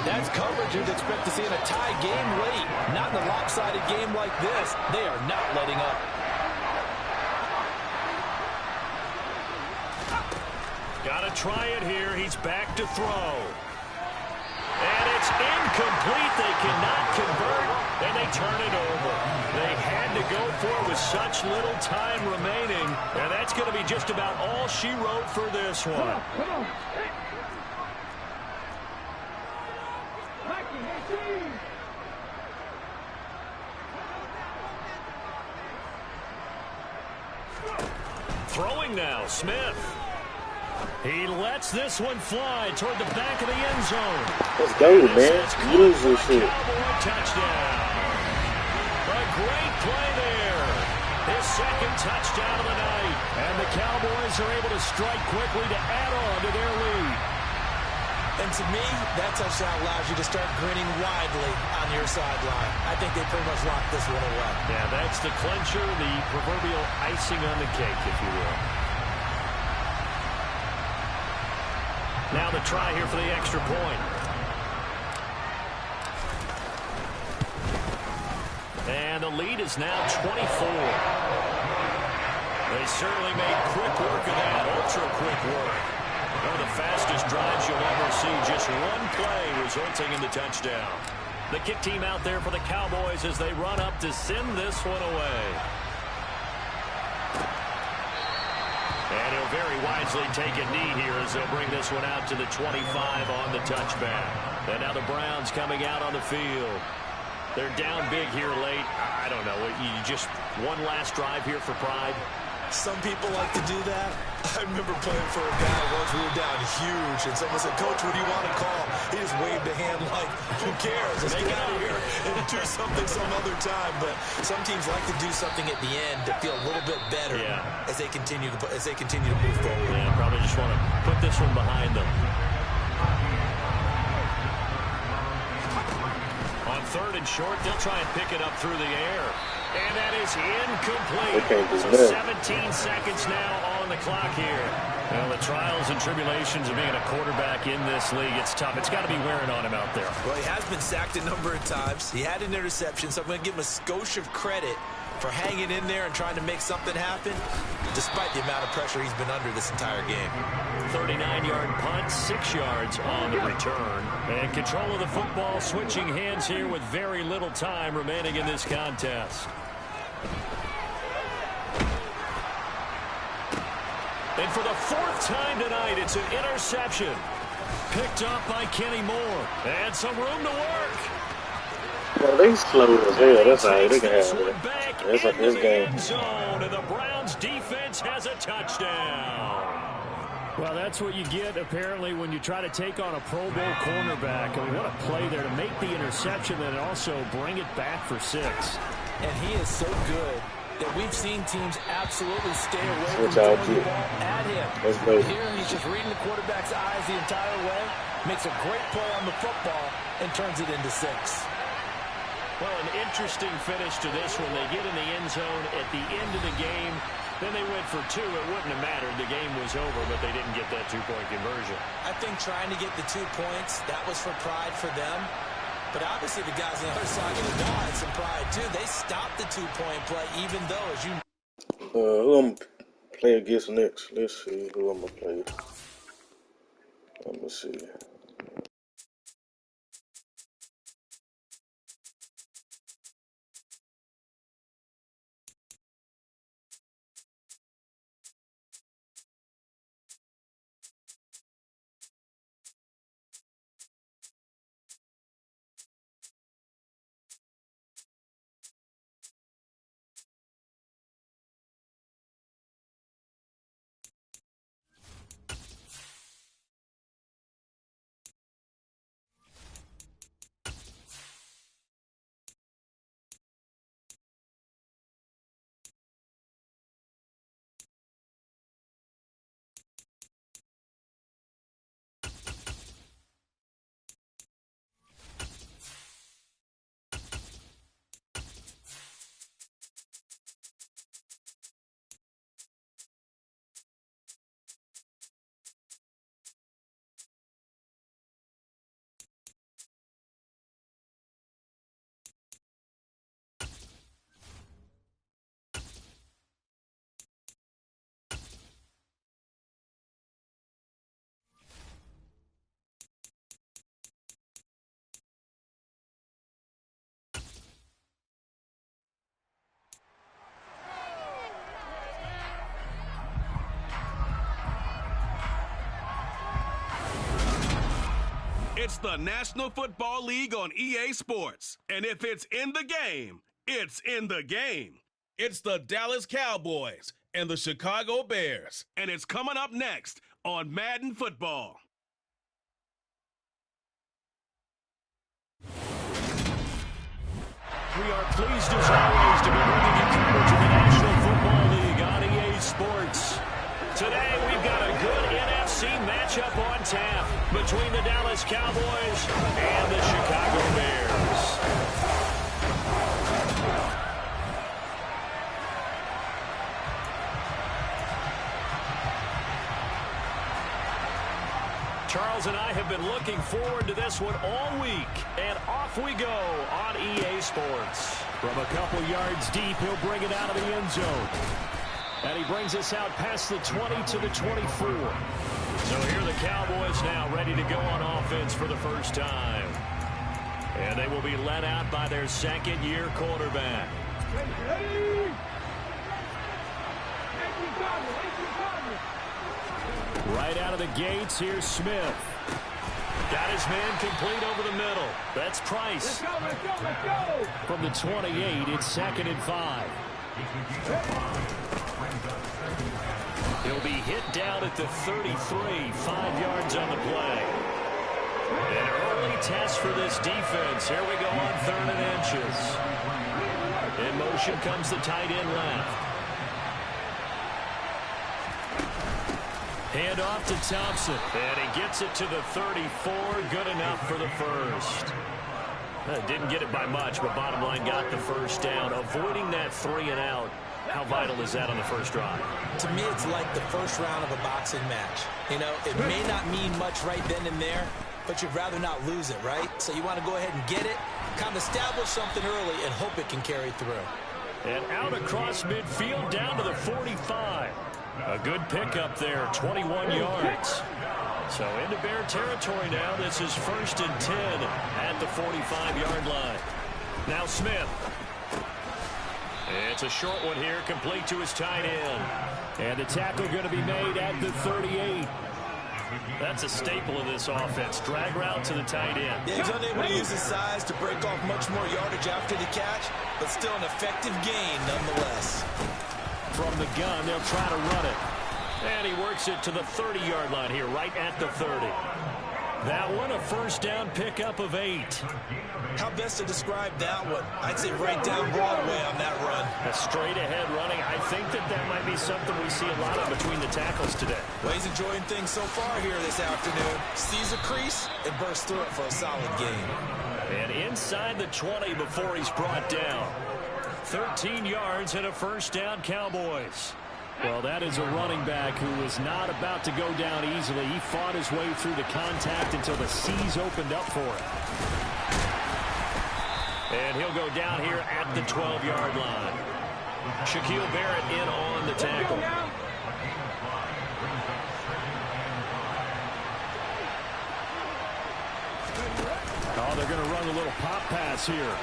That's coverage you'd expect to see in a tie game late. Not in a lopsided game like this. They are not letting up. Got to try it here. He's back to throw. And it's incomplete. They cannot convert, and they turn it over. They had to go for it with such little time remaining, and that's going to be just about all she wrote for this one. Come on. Throwing now, Smith. He lets this one fly toward the back of the end zone. Let's go, man. Use this shit. Cowboy touchdown. A great play there. His second touchdown of the night. And the Cowboys are able to strike quickly to add on to their lead. And to me, that touchdown allows you to start grinning widely on your sideline. I think they pretty much locked this one away. Yeah, that's the clincher, the proverbial icing on the cake, if you will. Now the try here for the extra point. And the lead is now 24. They certainly made quick work of that, ultra quick work. One of the fastest drives you'll ever see. Just one play resulting in the touchdown. The kick team out there for the Cowboys as they run up to send this one away. And he'll very wisely take a knee here as they'll bring this one out to the 25 on the touchback. And now the Browns coming out on the field. They're down big here late. I don't know. You just one last drive here for pride. Some people like to do that. I remember playing for a guy once. We were down huge, and someone said, "Coach, what do you want to call?" He just waved a hand like, "Who cares? Let's get out of here and do something some other time." But some teams like to do something at the end to feel a little bit better as they continue to move forward. Yeah, probably just want to put this one behind them. On third and short, they'll try and pick it up through the air. And that is incomplete. So 17 seconds now on the clock here. Well, the trials and tribulations of being a quarterback in this league, it's tough. It's got to be wearing on him out there. Well, he has been sacked a number of times. He had an interception, so I'm going to give him a skosh of credit for hanging in there and trying to make something happen, despite the amount of pressure he's been under this entire game. 39-yard punt, 6 yards on the return. And control of the football switching hands here with very little time remaining in this contest. And for the fourth time tonight, it's an interception. Picked up by Kenny Moore. And some room to work. Well, they slow as hell. That's all right. They can have it. It's like this game. Zone, and the Browns defense has a touchdown. Well, that's what you get, apparently, when you try to take on a Pro Bowl cornerback. I mean, what a play there to make the interception and also bring it back for 6. And he is so good that we've seen teams absolutely stay away from throwing the ball at him. Let's go. Here, he's just reading the quarterback's eyes the entire way, makes a great play on the football, and turns it into 6. Well, an interesting finish to this one. They get in the end zone at the end of the game. Then they went for two. It wouldn't have mattered. The game was over, but they didn't get that two-point conversion. I think trying to get the 2 points, that was for pride for them. But obviously the guys on the other side of the ball had some pride too. They stopped the 2-point play, even though, as you who I'm gonna play against next? Let's see who I'm gonna play. Let me see. It's the National Football League on EA Sports. And if it's in the game, it's in the game. It's the Dallas Cowboys and the Chicago Bears. And it's coming up next on Madden Football. We are pleased as always to be bringing you coverage of the National Football League on EA Sports. Today we've got a good NFC matchup on tap between the Dallas Cowboys and the Chicago Bears. Charles and I have been looking forward to this one all week, and off we go on EA Sports. From a couple yards deep, he'll bring it out of the end zone. And he brings us out past the 20 to the 24. So here are the Cowboys now ready to go on offense for the first time. And they will be led out by their second-year quarterback. Right out of the gates, here's Smith. Got his man complete over the middle. That's Price. Let's go. From the 28, it's 2nd and 5. He'll be hit down at the 33, 5 yards on the play. An early test for this defense. Here we go on 3rd and inches. In motion comes the tight end left. Hand off to Thompson. And he gets it to the 34. Good enough for the first. Didn't get it by much, but bottom line got the first down. Avoiding that 3 and out. How vital is that on the first drive? To me, it's like the first round of a boxing match. You know, it may not mean much right then and there, but you'd rather not lose it, right? So you want to go ahead and get it, kind of establish something early, and hope it can carry through. And out across midfield, down to the 45. A good pickup there, 21 yards. So into Bear territory now. This is 1st and 10 at the 45-yard line. Now Smith. It's a short one here, complete to his tight end. And the tackle going to be made at the 38. That's a staple of this offense. Drag route to the tight end. Yeah, he's unable to use his size to break off much more yardage after the catch, but still an effective gain nonetheless. From the gun, they'll try to run it. And he works it to the 30-yard line here, right at the 30. That one, a first down pickup of 8. How best to describe that one? I'd say right down Broadway on that run. A straight-ahead running. I think that might be something we see a lot of between the tackles today. Well, he's enjoying things so far here this afternoon. Sees a crease and bursts through it for a solid gain. And inside the 20 before he's brought down. 13 yards and a first down, Cowboys. Well, that is a running back who is not about to go down easily. He fought his way through the contact until the seas opened up for him. And he'll go down here at the 12-yard line. Shaquille Barrett in on the tackle. Oh, they're going to run a little pop pass here.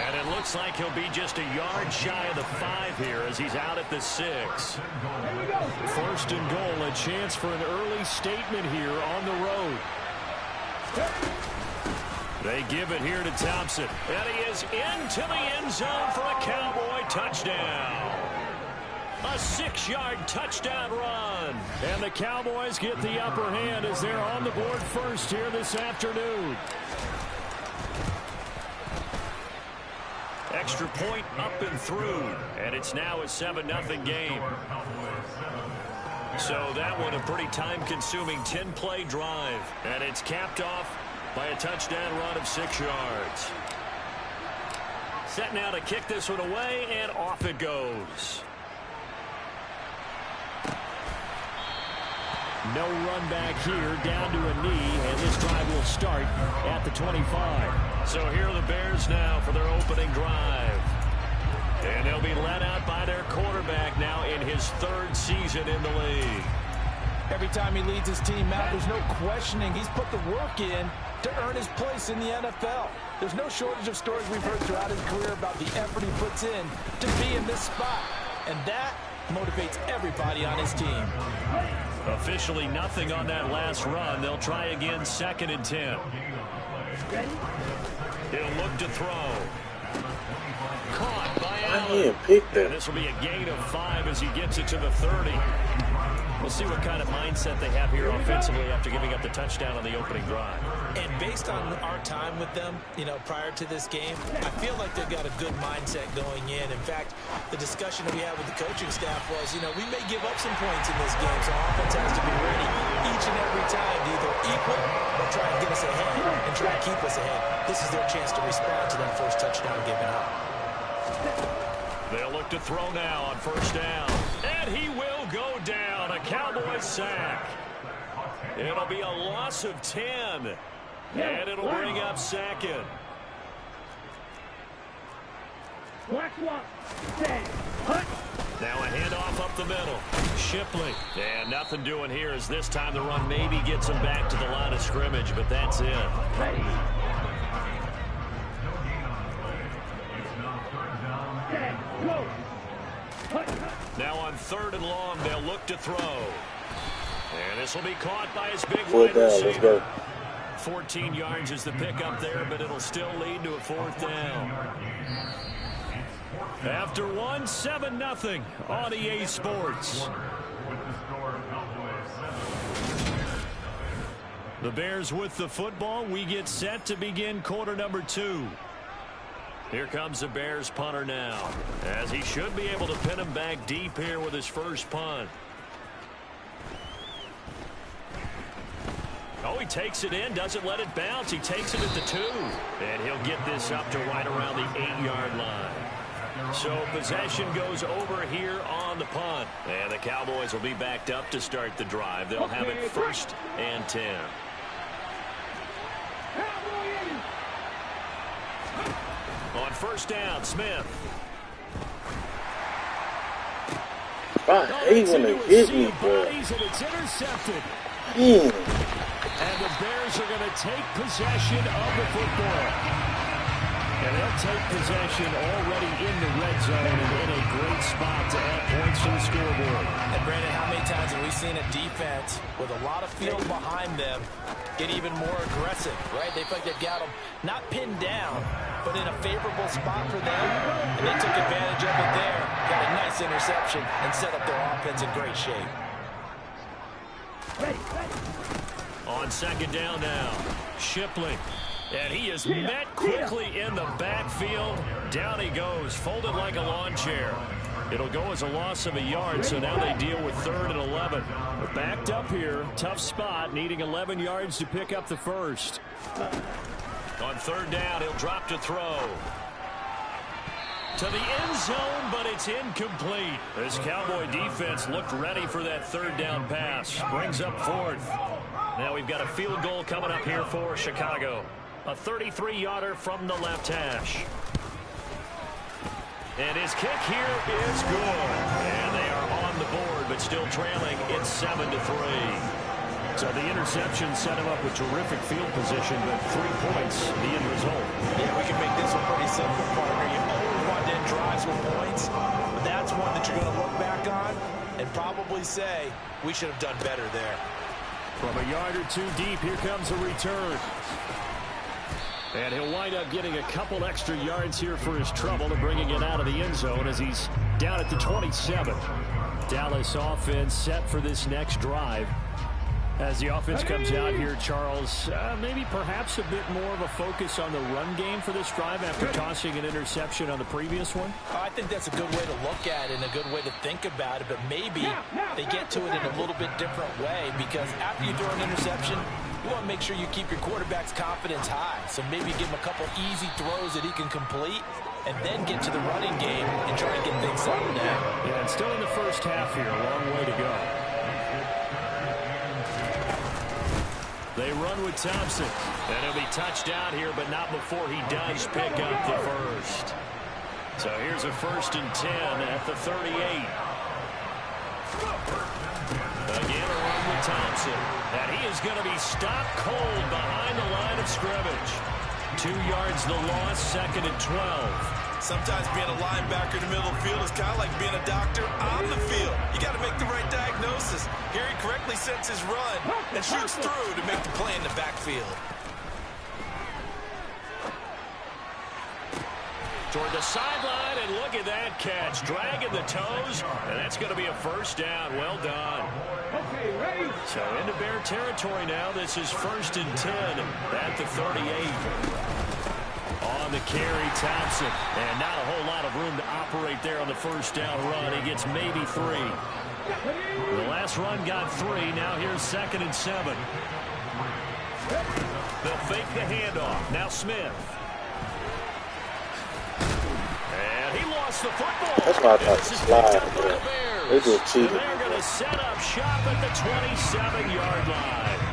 And it looks like he'll be just a yard shy of the 5 here as he's out at the 6. First and goal, a chance for an early statement here on the road. They give it here to Thompson. And he is into the end zone for a Cowboy touchdown. A 6-yard touchdown run. And the Cowboys get the upper hand as they're on the board first here this afternoon. Extra point up and through. And it's now a 7-0 game. So that one a pretty time-consuming 10-play drive. And it's capped off by a touchdown run of 6 yards. Set now to kick this one away, and off it goes. No run back here, down to a knee, and this drive will start at the 25. So here are the Bears now for their opening drive. And they'll be led out by their quarterback now in his 3rd season in the league. Every time he leads his team out, there's no questioning. He's put the work in to earn his place in the NFL. There's no shortage of stories we've heard throughout his career about the effort he puts in to be in this spot. And that motivates everybody on his team. Officially nothing on that last run. They'll try again, 2nd and 10. He'll look to throw. Caught by Allen. And this will be a gain of 5 as he gets it to the 30. We'll see what kind of mindset they have here offensively after giving up the touchdown on the opening drive. And based on our time with them, prior to this game, I feel like they've got a good mindset going in. In fact, the discussion that we had with the coaching staff was, we may give up some points in this game, so our offense has to be ready each and every time to either equal or try and get us ahead and try and keep us ahead. This is their chance to respond to that first touchdown given up. They'll look to throw now on 1st down. And he will go down. A Cowboys sack. It'll be a loss of 10. And it'll bring up 2nd. Now a handoff up the middle. Shipley. And nothing doing here as this time the run maybe gets him back to the line of scrimmage, but that's it. Now on 3rd and long, they'll look to throw. And this will be caught by his big wide receiver. 14 yards is the pickup there, but it'll still lead to a 4th down. After 1, 7-0 on EA Sports. The Bears with the football. We get set to begin quarter number 2. Here comes the Bears punter now, as he should be able to pin him back deep here with his first punt. Oh, he takes it in, doesn't let it bounce. He takes it at the 2, and he'll get this up to right around the 8-yard line. So possession goes over here on the punt, and the Cowboys will be backed up to start the drive. They'll have it 1st and 10. On 1st down, Smith. I hate when they hit me, bro. And it's intercepted. And the Bears are going to take possession of the football. And they'll take possession already in the red zone and in a great spot to add points to the scoreboard. And Brandon, how many times have we seen a defense with a lot of field behind them get even more aggressive, right? They feel like they've got them not pinned down, but in a favorable spot for them, and they took advantage of it there, got a nice interception, and set up their offense in great shape. On 2nd down now, Shipley. And he is met quickly in the backfield. Down he goes, folded like a lawn chair. It'll go as a loss of a yard, so now they deal with 3rd and 11. They're backed up here, tough spot, needing 11 yards to pick up the first. On 3rd down, he'll drop to throw. To the end zone, but it's incomplete. This Cowboy defense looked ready for that third down pass. Brings up fourth. Now we've got a field goal coming up here for Chicago. A 33-yarder from the left hash. And his kick here is good. And they are on the board, but still trailing. It's 7-3. So the interception set him up with terrific field position, but 3 points, the end result. Yeah, we can make this one pretty simple, partner. You always want to end drives with points, but that's one that you're going to look back on and probably say, we should have done better there. From a yard or two deep, here comes a return. And he'll wind up getting a couple extra yards here for his trouble and bringing it out of the end zone as he's down at the 27. Dallas offense set for this next drive. As the offense comes out here, Charles, maybe perhaps a bit more of a focus on the run game for this drive after tossing an interception on the previous one? I think that's a good way to look at it and a good way to think about it, but maybe they get to it in a little bit different way because after you throw an interception, you want to make sure you keep your quarterback's confidence high. So maybe give him a couple easy throws that he can complete and then get to the running game and try and get things settled down. Yeah, and still in the first half here, a long way to go. They run with Thompson. And he'll be touched out here, but not before he does pick up the first. So here's a 1st and 10 at the 38. Again, a run with Thompson. And he is going to be stopped cold behind the line of scrimmage. 2 yards the loss, 2nd and 12. Sometimes being a linebacker in the middle of the field is kind of like being a doctor on the field. You got to make the right diagnosis. Here he correctly sets his run and shoots through to make the play in the backfield. Toward the sideline, and look at that catch. Dragging the toes, and that's going to be a first down. Well done. So into Bear territory now. This is 1st and 10 at the 38. On the carry, Thompson. And not a whole lot of room to operate there on the first down run. He gets maybe 3. The last run got 3. Now here's 2nd and 7. They'll fake the handoff. Now Smith. And he lost the football. That's why I thought This is slide, picked up by the Bears. They just cheated. And they're going to set up shop at the 27-yard line.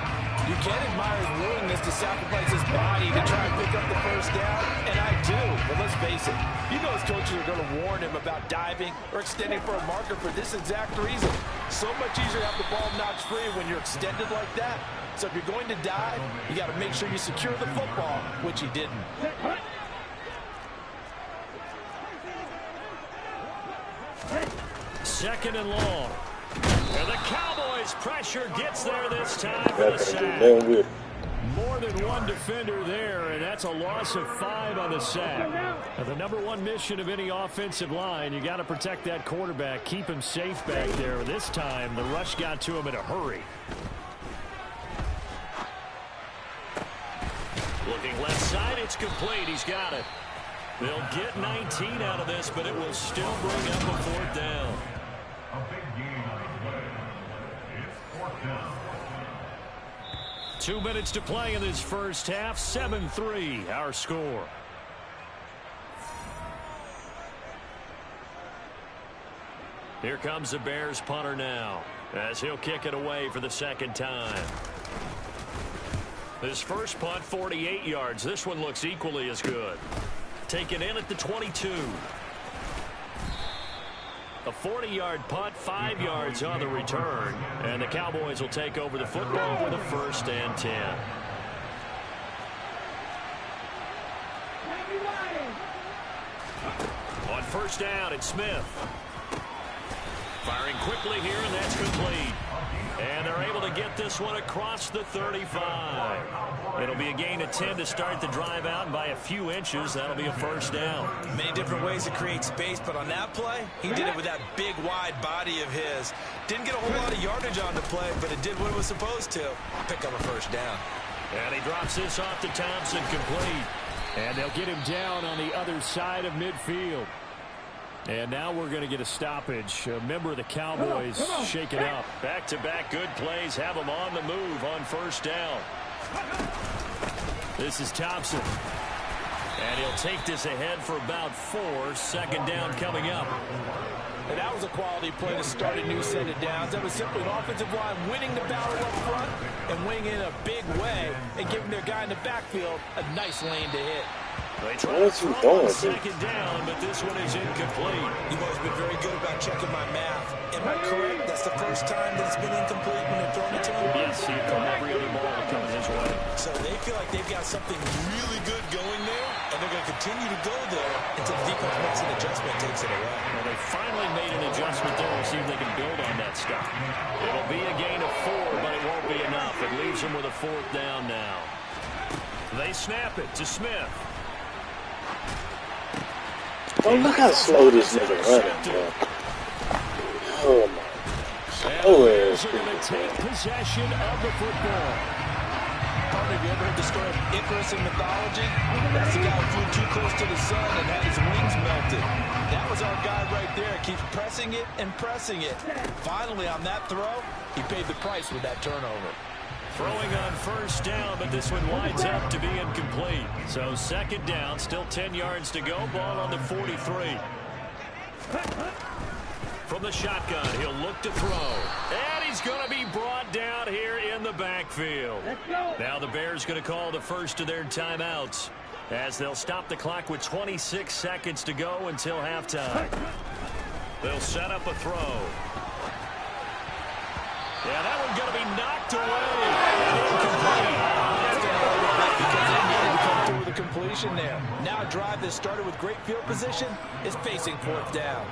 You can admire his willingness to sacrifice his body to try and pick up the first down, and I do. But let's face it, you know his coaches are going to warn him about diving or extending for a marker for this exact reason. So much easier to have the ball notched free when you're extended like that. So if you're going to dive, you got to make sure you secure the football, which he didn't. Second and long. And the Cowboys' pressure gets there this time for the sack. More than one defender there, and that's a loss of 5 on the sack. Now, the number one mission of any offensive line, you got to protect that quarterback, keep him safe back there. This time, the rush got to him in a hurry. Looking left side, it's complete. He's got it. They'll get 19 out of this, but it will still bring up a 4th down. 2 minutes to play in this first half. 7-3, our score. Here comes the Bears punter now, as he'll kick it away for the 2nd time. His first punt, 48 yards. This one looks equally as good. Taken in at the 22. A 40-yard punt, 5 yards on the return. And the Cowboys will take over the football with a 1st and 10. On 1st down, it's Smith. Firing quickly here, and that's complete. And they're able to get this one across the 35. It'll be a gain of 10 to start the drive out, and by a few inches, that'll be a 1st down. Many different ways to create space, but on that play, he did it with that big, wide body of his. Didn't get a whole lot of yardage on the play, but it did what it was supposed to. Pick up a 1st down. And he drops this off to Thompson, complete. And they'll get him down on the other side of midfield. And now we're going to get a stoppage. A member of the Cowboys shaken up. Back-to-back good plays have them on the move on 1st down. This is Thompson. And he'll take this ahead for about 4. Second down coming up. And that was a quality play to start a new set of downs. That was simply an offensive line winning the battle up front and winning in a big way and giving their guy in the backfield a nice lane to hit. They try to throw on second down, but this one is incomplete. You've always been very good about checking my math. Am I correct? That's the first time that it's been incomplete when they're throwing it to him? Yes, he caught every other ball that comes his way. So they feel like they've got something really good going there, and they're going to continue to go there until the defense makes an adjustment, takes it away. Well, they finally made an adjustment there to see if they can build on that stuff. It'll be a gain of 4, but it won't be enough. It leaves them with a 4th down now. They snap it to Smith. Oh, look how slow this nigga running, bro. Oh, my. Oh, Bears are going to take possession of the football. Have you ever heard the story of Icarus in mythology? That's the guy who flew too close to the sun and had his wings melted. That was our guy right there. Keeps pressing it and pressing it. Finally, on that throw, he paid the price with that turnover. Throwing on first down, but this one winds up to be incomplete. So second down, still 10 yards to go. Ball on the 43. From the shotgun, he'll look to throw. And he's going to be brought down here in the backfield. Now the Bears going to call the first of their timeouts as they'll stop the clock with 26 seconds to go until halftime. They'll set up a throw. Yeah, that one's going to be knocked away. Because they needed to come through with a completion there. Now a drive that started with great field position is facing 4th down.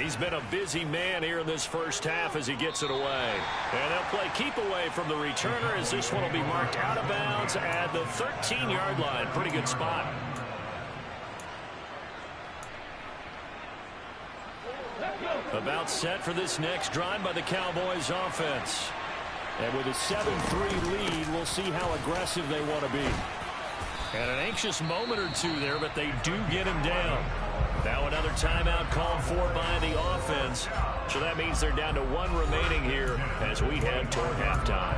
He's been a busy man here in this first half as he gets it away. And they'll play keep away from the returner as this one will be marked out of bounds at the 13-yard line. Pretty good spot. About set for this next drive by the Cowboys offense. And with a 7-3 lead, we'll see how aggressive they want to be. And an anxious moment or two there, but they do get him down. Now another timeout called for by the offense. So that means they're down to 1 remaining here as we head toward halftime.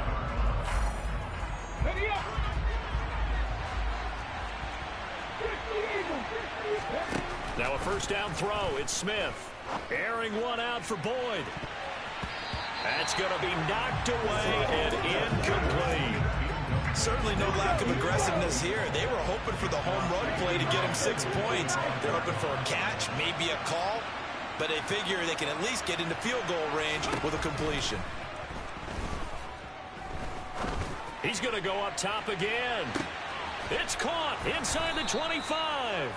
Now a first down throw. It's Smith. Airing one out for Boyd. That's going to be knocked away and incomplete. Certainly no lack of aggressiveness here. They were hoping for the home run play to get him 6 points. They're hoping for a catch, maybe a call, but they figure they can at least get into field goal range with a completion. He's going to go up top again. It's caught inside the 25.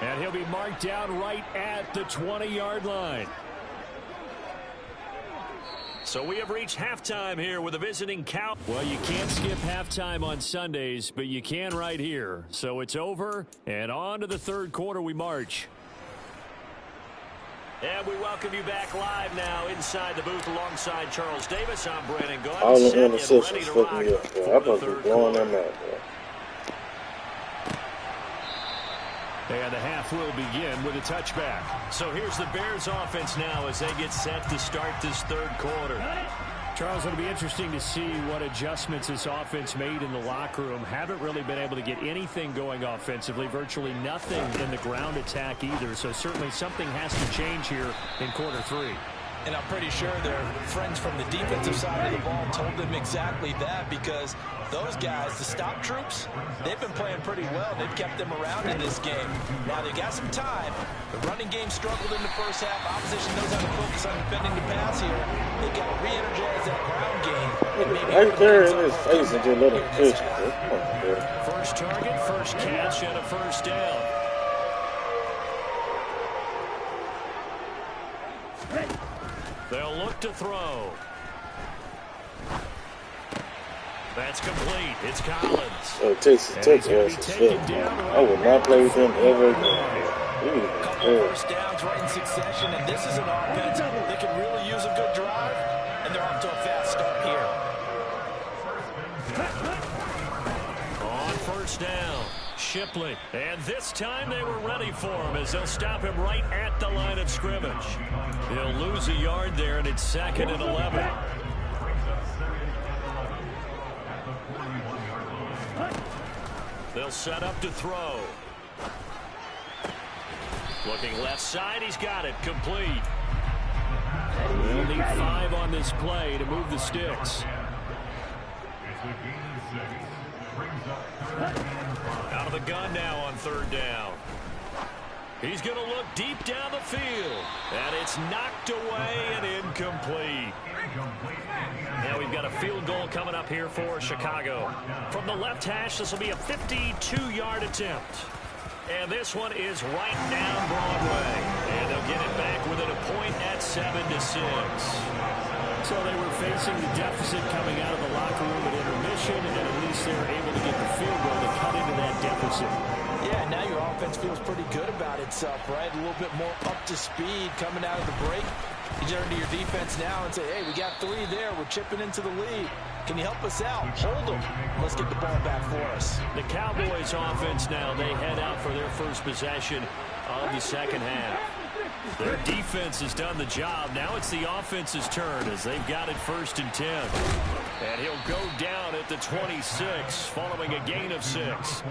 And he'll be marked down right at the 20-yard line. So we have reached halftime here with a visiting Cow. Well, you can't skip halftime on Sundays, but you can right here. So it's over, and on to the third quarter we march. And we welcome you back live now inside the booth alongside Charles Davis. I'm Brandon Gunn. All the interceptions fucked me up, bro. I'm about to be blowing them out, bro. And the half will begin with a touchback. So here's the Bears offense now as they get set to start this third quarter. Charles, it'll be interesting to see what adjustments this offense made in the locker room. Haven't really been able to get anything going offensively, virtually nothing in the ground attack either. So certainly something has to change here in quarter 3. And I'm pretty sure their friends from the defensive side of the ball told them exactly that, because those guys, the stop troops, they've been playing pretty well. They've kept them around in this game. Now they got some time. The running game struggled in the first half. Opposition knows how to focus on defending the pass here. They've got to re-energize that ground game. Right there in his face and just let him pitch. Come on, bro. First target, first catch, and a first down. They'll look to throw. That's complete. It's Collins. Oh, Texas Tech ass is shit. I will not play with him ever again. Couple first downs right in succession, and this is an offense that can really use a good drive, and they're off to a fast start here. On first down, Shipley. And this time they were ready for him as they'll stop him right at the line of scrimmage. He'll lose a yard there, and it's 2nd and 11. They'll set up to throw. Looking left side, he's got it, complete. They'll need 5 on this play to move the sticks. Out of the gun now on 3rd down. He's going to look deep down the field. And it's knocked away and incomplete. Now we've got a field goal coming up here for Chicago. From the left hash, this will be a 52-yard attempt. And this one is right down Broadway. And they'll get it back within a point at 7-6. So they were facing the deficit coming out of the locker room at intermission, and at least they were able to get the field goal to cut into that deficit. Yeah, now your offense feels pretty good about itself, right? A little bit more up to speed coming out of the break. You turn to your defense now and say, hey, we got 3 there. We're chipping into the lead. Can you help us out? Hold them. Let's get the ball back for us. The Cowboys offense now, they head out for their first possession of the second half. Their defense has done the job. Now it's the offense's turn as they've got it 1st and 10. And he'll go down at the 26 following a gain of 6.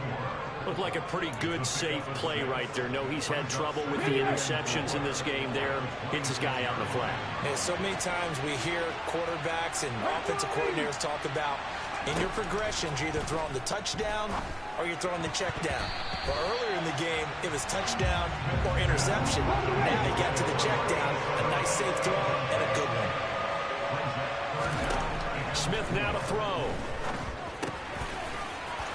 Looked like a pretty good, safe play right there. No, he's had trouble with the interceptions in this game there. Hits his guy out in the flat. And so many times we hear quarterbacks and offensive coordinators talk about in your progressions, you're either throwing the touchdown or you're throwing the check down. But earlier in the game, it was touchdown or interception. Now they got to the check down. A nice, safe throw and a good one. Smith now to throw.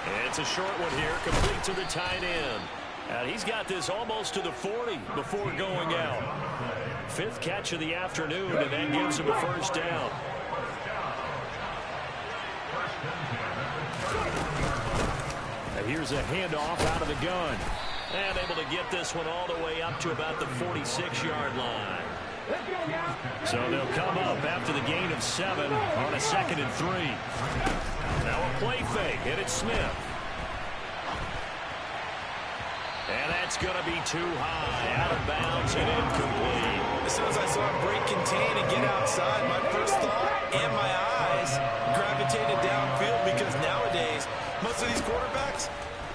And it's a short one here, complete to the tight end. And he's got this almost to the 40 before going out. 5th catch of the afternoon, and that gives him a 1st down. And here's a handoff out of the gun. And able to get this one all the way up to about the 46-yard line. So they'll come up after the gain of 7 on a 2nd and 3. Now a play fake, and it's Smith. And that's going to be too high, out of bounds and incomplete. As soon as I saw him break contain and get outside, my first thought and my eyes gravitated downfield because nowadays, most of these quarterbacks,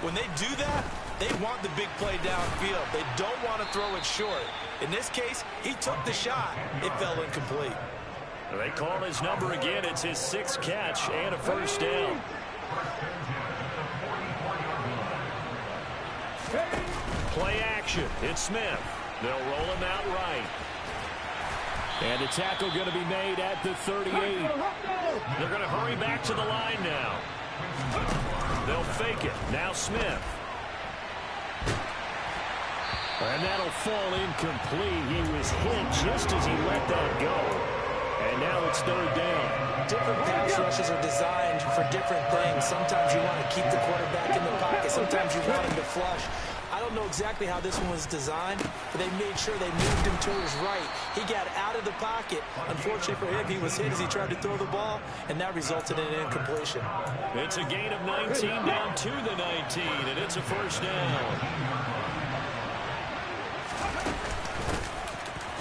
when they do that, they want the big play downfield. They don't want to throw it short. In this case, he took the shot. It fell incomplete. They call his number again. It's his 6th catch and a 1st down. Play action. It's Smith. They'll roll him out right. And a tackle going to be made at the 38. They're going to hurry back to the line now. They'll fake it. Now Smith. And that'll fall incomplete. He was hit just as he let that go. And now it's 3rd down. Different pass rushes are designed for different things. Sometimes you want to keep the quarterback in the pocket. Sometimes you want him to flush. I don't know exactly how this one was designed, but they made sure they moved him to his right. He got out of the pocket. Unfortunately for him, he was hit as he tried to throw the ball, and that resulted in an incompletion. It's a gain of 19 down to the 19, and it's a 1st down.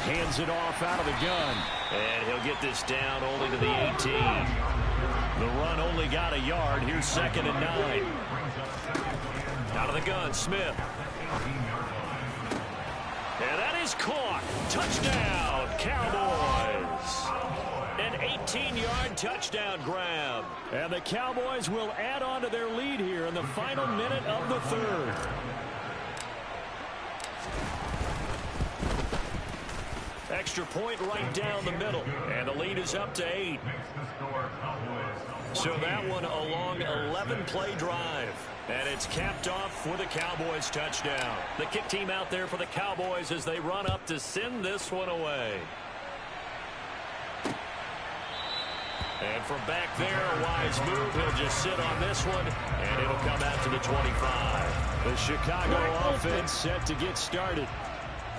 Hands it off out of the gun. And he'll get this down only to the 18. The run only got a yard. Here's 2nd and 9. Out of the gun, Smith. And that is caught. Touchdown, Cowboys. An 18-yard touchdown grab. And the Cowboys will add on to their lead here in the final minute of the 3rd. Extra point right down the middle. And the lead is up to 8. So that one a long 11-play drive. And it's capped off with a Cowboys touchdown. The kick team out there for the Cowboys as they run up to send this one away. And from back there, a wise move. He'll just sit on this one, and it'll come out to the 25. The Chicago offense set to get started.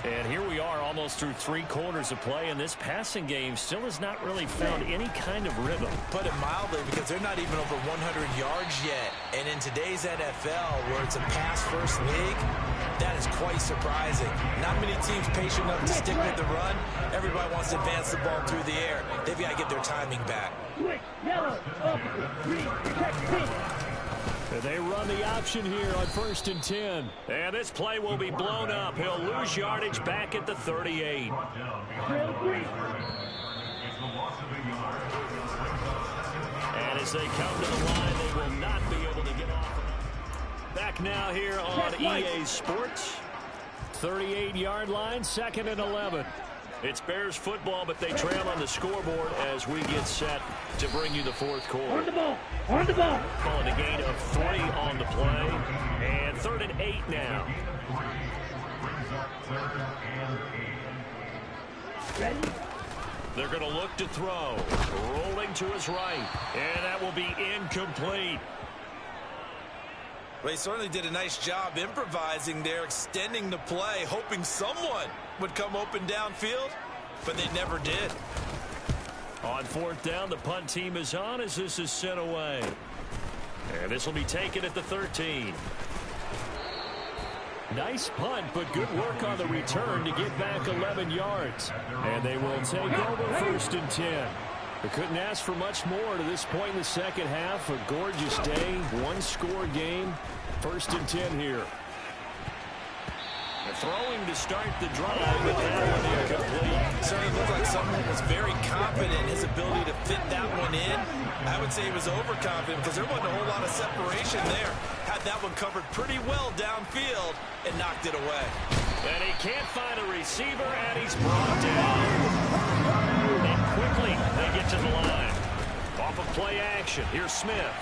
And here we are almost through 3 quarters of play, and this passing game still has not really found any kind of rhythm. Put it mildly, because they're not even over 100 yards yet. And in today's NFL, where it's a pass-first league, that is quite surprising. Not many teams patient enough to stick with the run. Everybody wants to advance the ball through the air. They've got to get their timing back. They run the option here on 1st and 10. And this play will be blown up. He'll lose yardage back at the 38. And as they come to the line, they will not be able to get off. Back now here on EA Sports. 38-yard line, 2nd and 11. It's Bears football, but they trail on the scoreboard as we get set to bring you the 4th quarter. On the ball. On the ball. Calling a gain of 3 on the play. And 3rd and 8 now. Ready? They're going to look to throw. Rolling to his right. And that will be incomplete. Well, he certainly did a nice job improvising there, extending the play, hoping someone would come open downfield, but they never did. On 4th down, the punt team is on as this is sent away. And this will be taken at the 13. Nice punt, but good work on the return to get back 11 yards. And they will take over 1st and 10. They couldn't ask for much more to this point in the second half. A gorgeous day, one-score game. 1st and 10 here. Throwing to start the drive, but that one incomplete. Certainly looked like someone was very confident in his ability to fit that one in. I would say he was overconfident because there wasn't a whole lot of separation there. Had that one covered pretty well downfield and knocked it away. And he can't find a receiver, and he's brought down. And quickly they get to the line. Off of play action, here's Smith.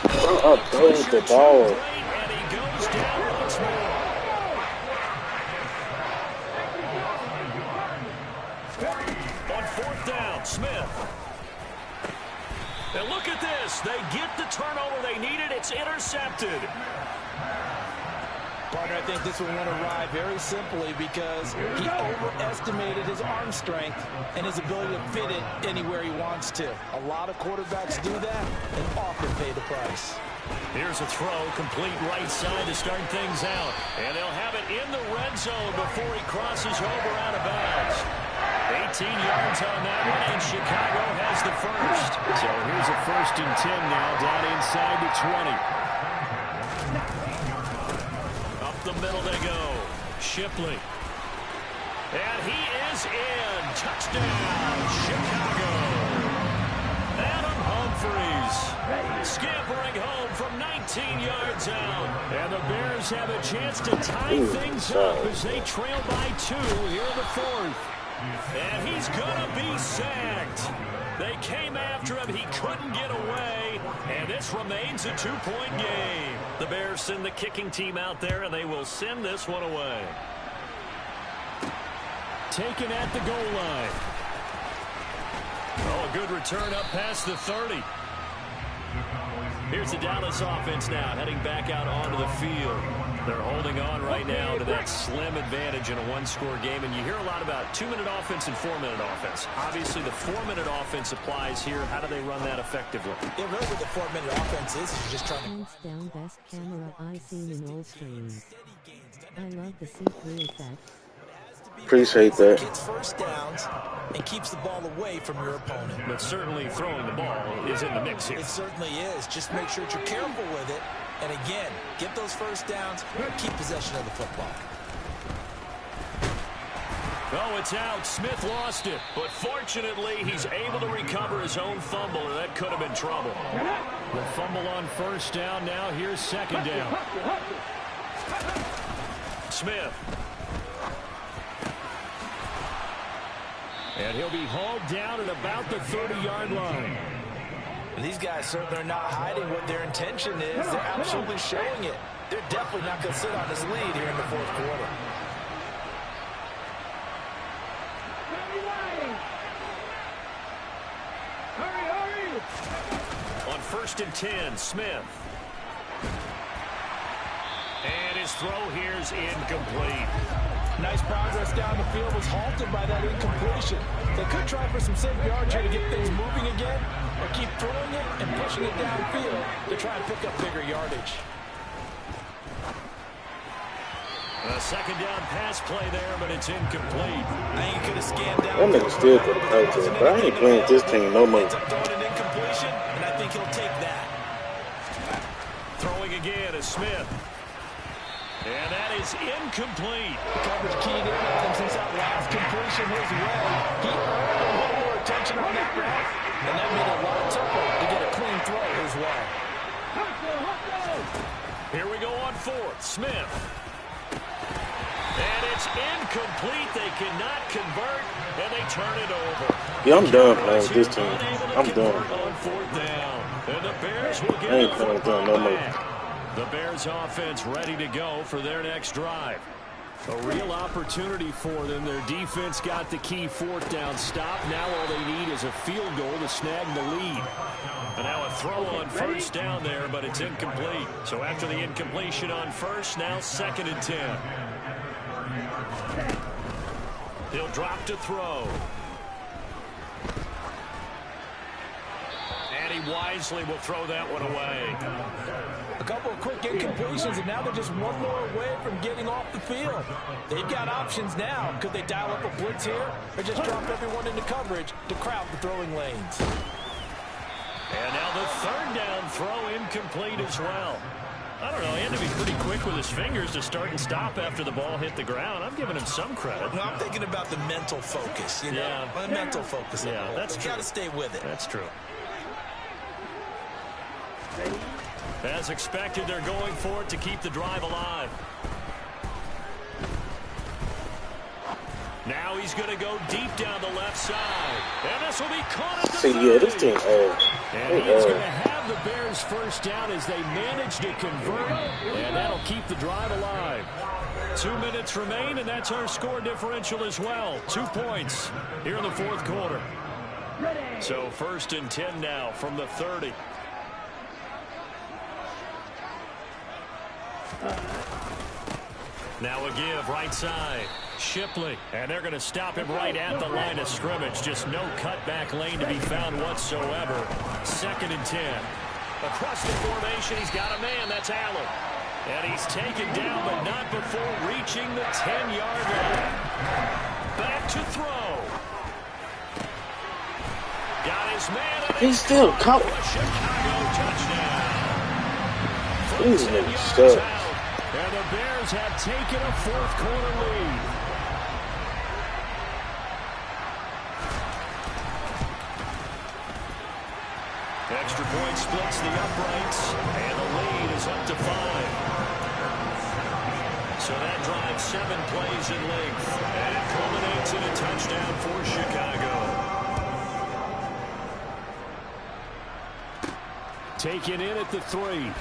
I played the ball. And he goes down once more. On 4th down, Smith. And look at this. They get the turnover they needed. It's intercepted. Partner, I think this one went awry very simply because he overestimated his arm strength and his ability to fit it anywhere he wants to. A lot of quarterbacks do that and often pay the price. Here's a throw, complete right side to start things out. And they'll have it in the red zone before he crosses over out of bounds. 18 yards on that one, and Chicago has the first. So here's a 1st and 10 now, down inside the 20. Up the middle they go. Shipley. And he is in. Touchdown, Chicago. Adam Humphries scampering home from 19 yards out. And the Bears have a chance to tie things up as they trail by 2 here in the 4th. And he's going to be sacked. They came after him. He couldn't get away. And this remains a 2-point game. The Bears send the kicking team out there, and they will send this one away. Taken at the goal line. Oh, a good return up past the 30. Here's the Dallas offense now, heading back out onto the field. They're holding on right now to that slim advantage in a one-score game. And you hear a lot about 2-minute offense and 4-minute offense. Obviously, the 4-minute offense applies here. How do they run that effectively? Yeah, really what the 4-minute offense is you're just trying to... Hands down best camera I've seen in all streams. I love the see-through effect. Appreciate that. Gets first downs and keeps the ball away from your opponent. But certainly throwing the ball is in the mix here. It certainly is. Just make sure that you're careful with it. And again, get those first downs, keep possession of the football. Oh, it's out. Smith lost it. But fortunately, he's able to recover his own fumble, or that could have been trouble. The fumble on 1st down. Now here's 2nd down. Smith. And he'll be hauled down at about the 30-yard line. These guys certainly are not hiding what their intention is. They're absolutely showing it. They're definitely not going to sit on this lead here in the 4th quarter. On 1st and 10, Smith. And his throw here is incomplete. Nice progress down the field was halted by that incompletion. They could try for some safe yards here to get things moving again, or keep throwing it and pushing it downfield to try and pick up bigger yardage. A 2nd down pass play there, but it's incomplete. I think you could have scanned down. That nigga still could have played this, but I ain't playing with this team no more. Ends up throwing an incompletion, and I think he'll take that. Smith. And that is incomplete. Coverage keyed in on him since that last completion his way. He earned a little more attention on that route, and that made it a lot tougher to get a clean throw his way. Here we go on fourth. Smith. And it's incomplete. They cannot convert, and they turn it over. Yeah, I'm done playing with this team. I'm done. On fourth down. And the Bears will get I ain't playing with them no more. The Bears offense ready to go for their next drive. A real opportunity for them. Their defense got the key fourth down stop. Now all they need is a field goal to snag the lead. And now a throw on first down there, but it's incomplete. So after the incompletion on first, now 2nd and 10. He'll drop to throw. And he wisely will throw that one away. A couple of quick incompletions, and now they're just one more away from getting off the field. They've got options now. Could they dial up a blitz here, or just drop everyone into coverage to crowd the throwing lanes? And now the 3rd down throw incomplete as well. I don't know, he had to be pretty quick with his fingers to start and stop after the ball hit the ground. I'm giving him some credit. No, I'm thinking about the mental focus. You know? Yeah. The mental focus. Yeah, that's true. Got to stay with it. That's true. As expected, they're going for it to keep the drive alive. Now he's going to go deep down the left side. And this will be caught at the See, yeah, this team, and he's going to have the Bears first down as they manage to convert. And that'll keep the drive alive. 2 minutes remain, and that's our score differential as well. 2 points here in the 4th quarter. So 1st and 10 now from the 30. Now a give right side. Shipley. And they're going to stop him right at the line of scrimmage. Just no cutback lane to be found whatsoever. 2nd and 10. Across the formation, he's got a man. That's Allen. And he's taken down, but not before reaching the 10-yard line. Back to throw. Got his man. He's still caught. Chicago touchdown. These niggas suck. And the Bears have taken a 4th quarter lead. Extra point splits the uprights, and the lead is up to 5. So that drives 7 plays in length, and it culminates in a touchdown for Chicago. Taken in at the 3.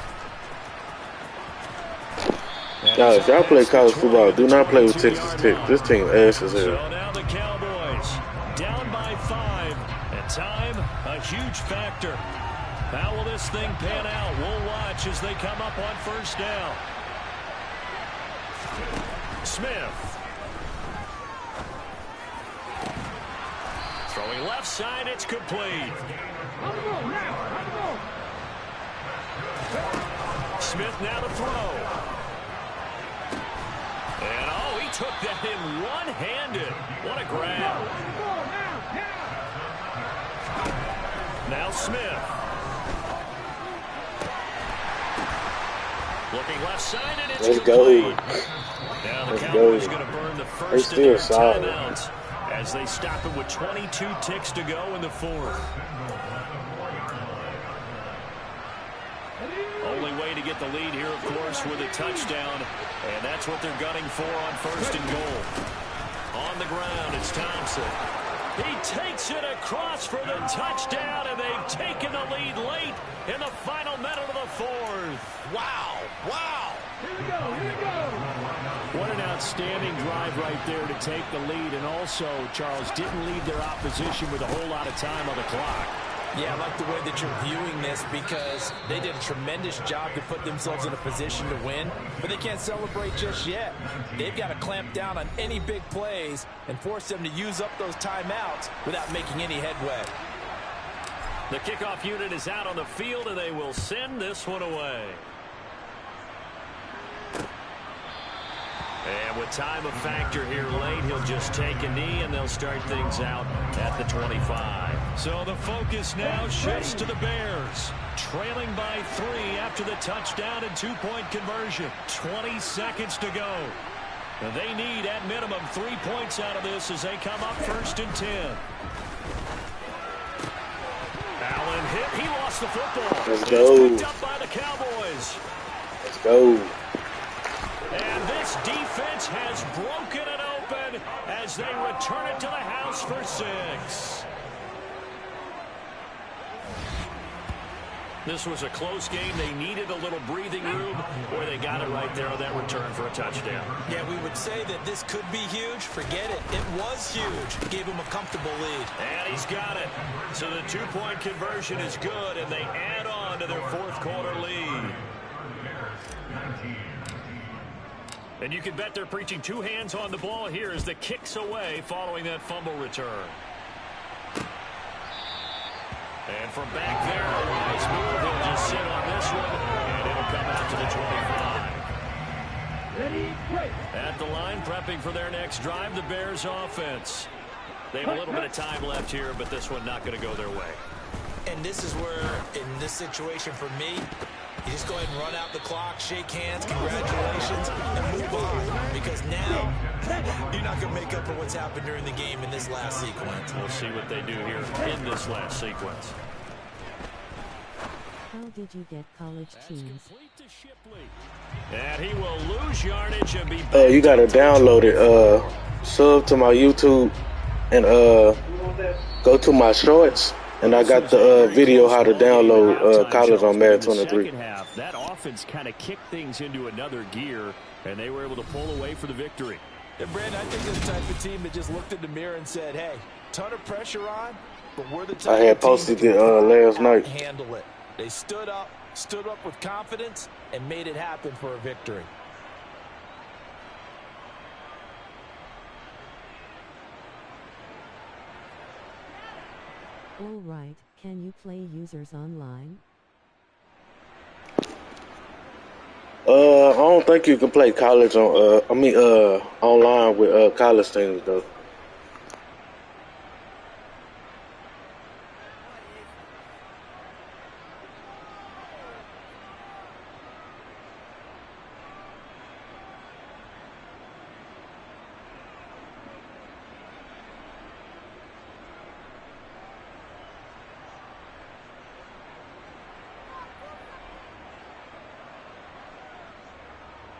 Guys, y'all play college football. Do not play with Texas Tech. This team ass as hell. So now the Cowboys down by 5. And time, a huge factor. How will this thing pan out? We'll watch as they come up on first down. Smith. Throwing left side, it's complete. Smith now to throw. And, oh, he took that in one-handed. What a grab. Now Smith. Looking left side, and it's complete. Now the Cowboys going to burn the first of their timeouts as they stop it with 22 ticks to go in the 4th. Only way to get the lead here, of course, with a touchdown. And that's what they're gunning for on 1st and goal. On the ground, it's Thompson. He takes it across for the touchdown, and they've taken the lead late in the final minute of the 4th. Wow. Wow. Here we go. What an outstanding drive right there to take the lead. And also, Charles, didn't leave their opposition with a whole lot of time on the clock. Yeah, I like the way that you're viewing this because they did a tremendous job to put themselves in a position to win, but they can't celebrate just yet. They've got to clamp down on any big plays and force them to use up those timeouts without making any headway. The kickoff unit is out on the field, and they will send this one away. And with time a factor here late, he'll just take a knee, and they'll start things out at the 25. So the focus now shifts to the Bears. Trailing by 3 after the touchdown and two-point conversion. 20 seconds to go. And they need, at minimum, 3 points out of this as they come up 1st and 10. Allen hit. He lost the football. Let's go. Picked up by the Cowboys. Let's go. And this defense has broken it open as they return it to the house for 6. This was a close game. They needed a little breathing room, or they got it right there on that return for a touchdown. Yeah, we would say that this could be huge. Forget it. It was huge. Gave him a comfortable lead. And he's got it. So the two-point conversion is good, and they add on to their fourth quarter lead. And you can bet they're preaching 2 hands on the ball here as the kick's away following that fumble return. And from back there, a wise move. He'll just sit on this one, and it'll come out to the 25. Ready, break. At the line, prepping for their next drive, the Bears offense. They have a little bit of time left here, but this one not going to go their way. And this is where, in this situation for me, you just go ahead and run out the clock, shake hands, congratulations, and move on. Because now, you're not going to make up for what's happened during the game in this last sequence. We'll see what they do here in this last sequence. How did you get college teams? And he will lose yardage and be You gotta download it. Sub to my YouTube and go to my shorts. And I got the video how to download college on Madden 23. That offense kind of kicked things into another gear, and they were able to pull away for the victory. And Brandon, I think they're the type of team that just looked in the mirror and said, hey, ton of pressure on, but we're the type I had of team posted that it last night. handle it. They stood up with confidence, and made it happen for a victory. All right, can you play users online? I don't think you can play college on. Online with college teams though.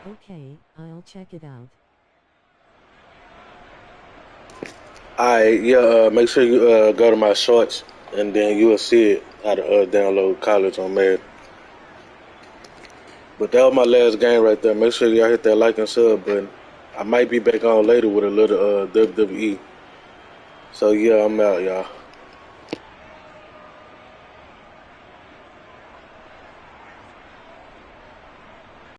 Okay, I'll check it out. Alright, yeah. Make sure you go to my shorts, and then you will see it how to download college on Madden. But that was my last game right there. Make sure y'all hit that like and sub button. I might be back on later with a little WWE. So yeah, I'm out, y'all.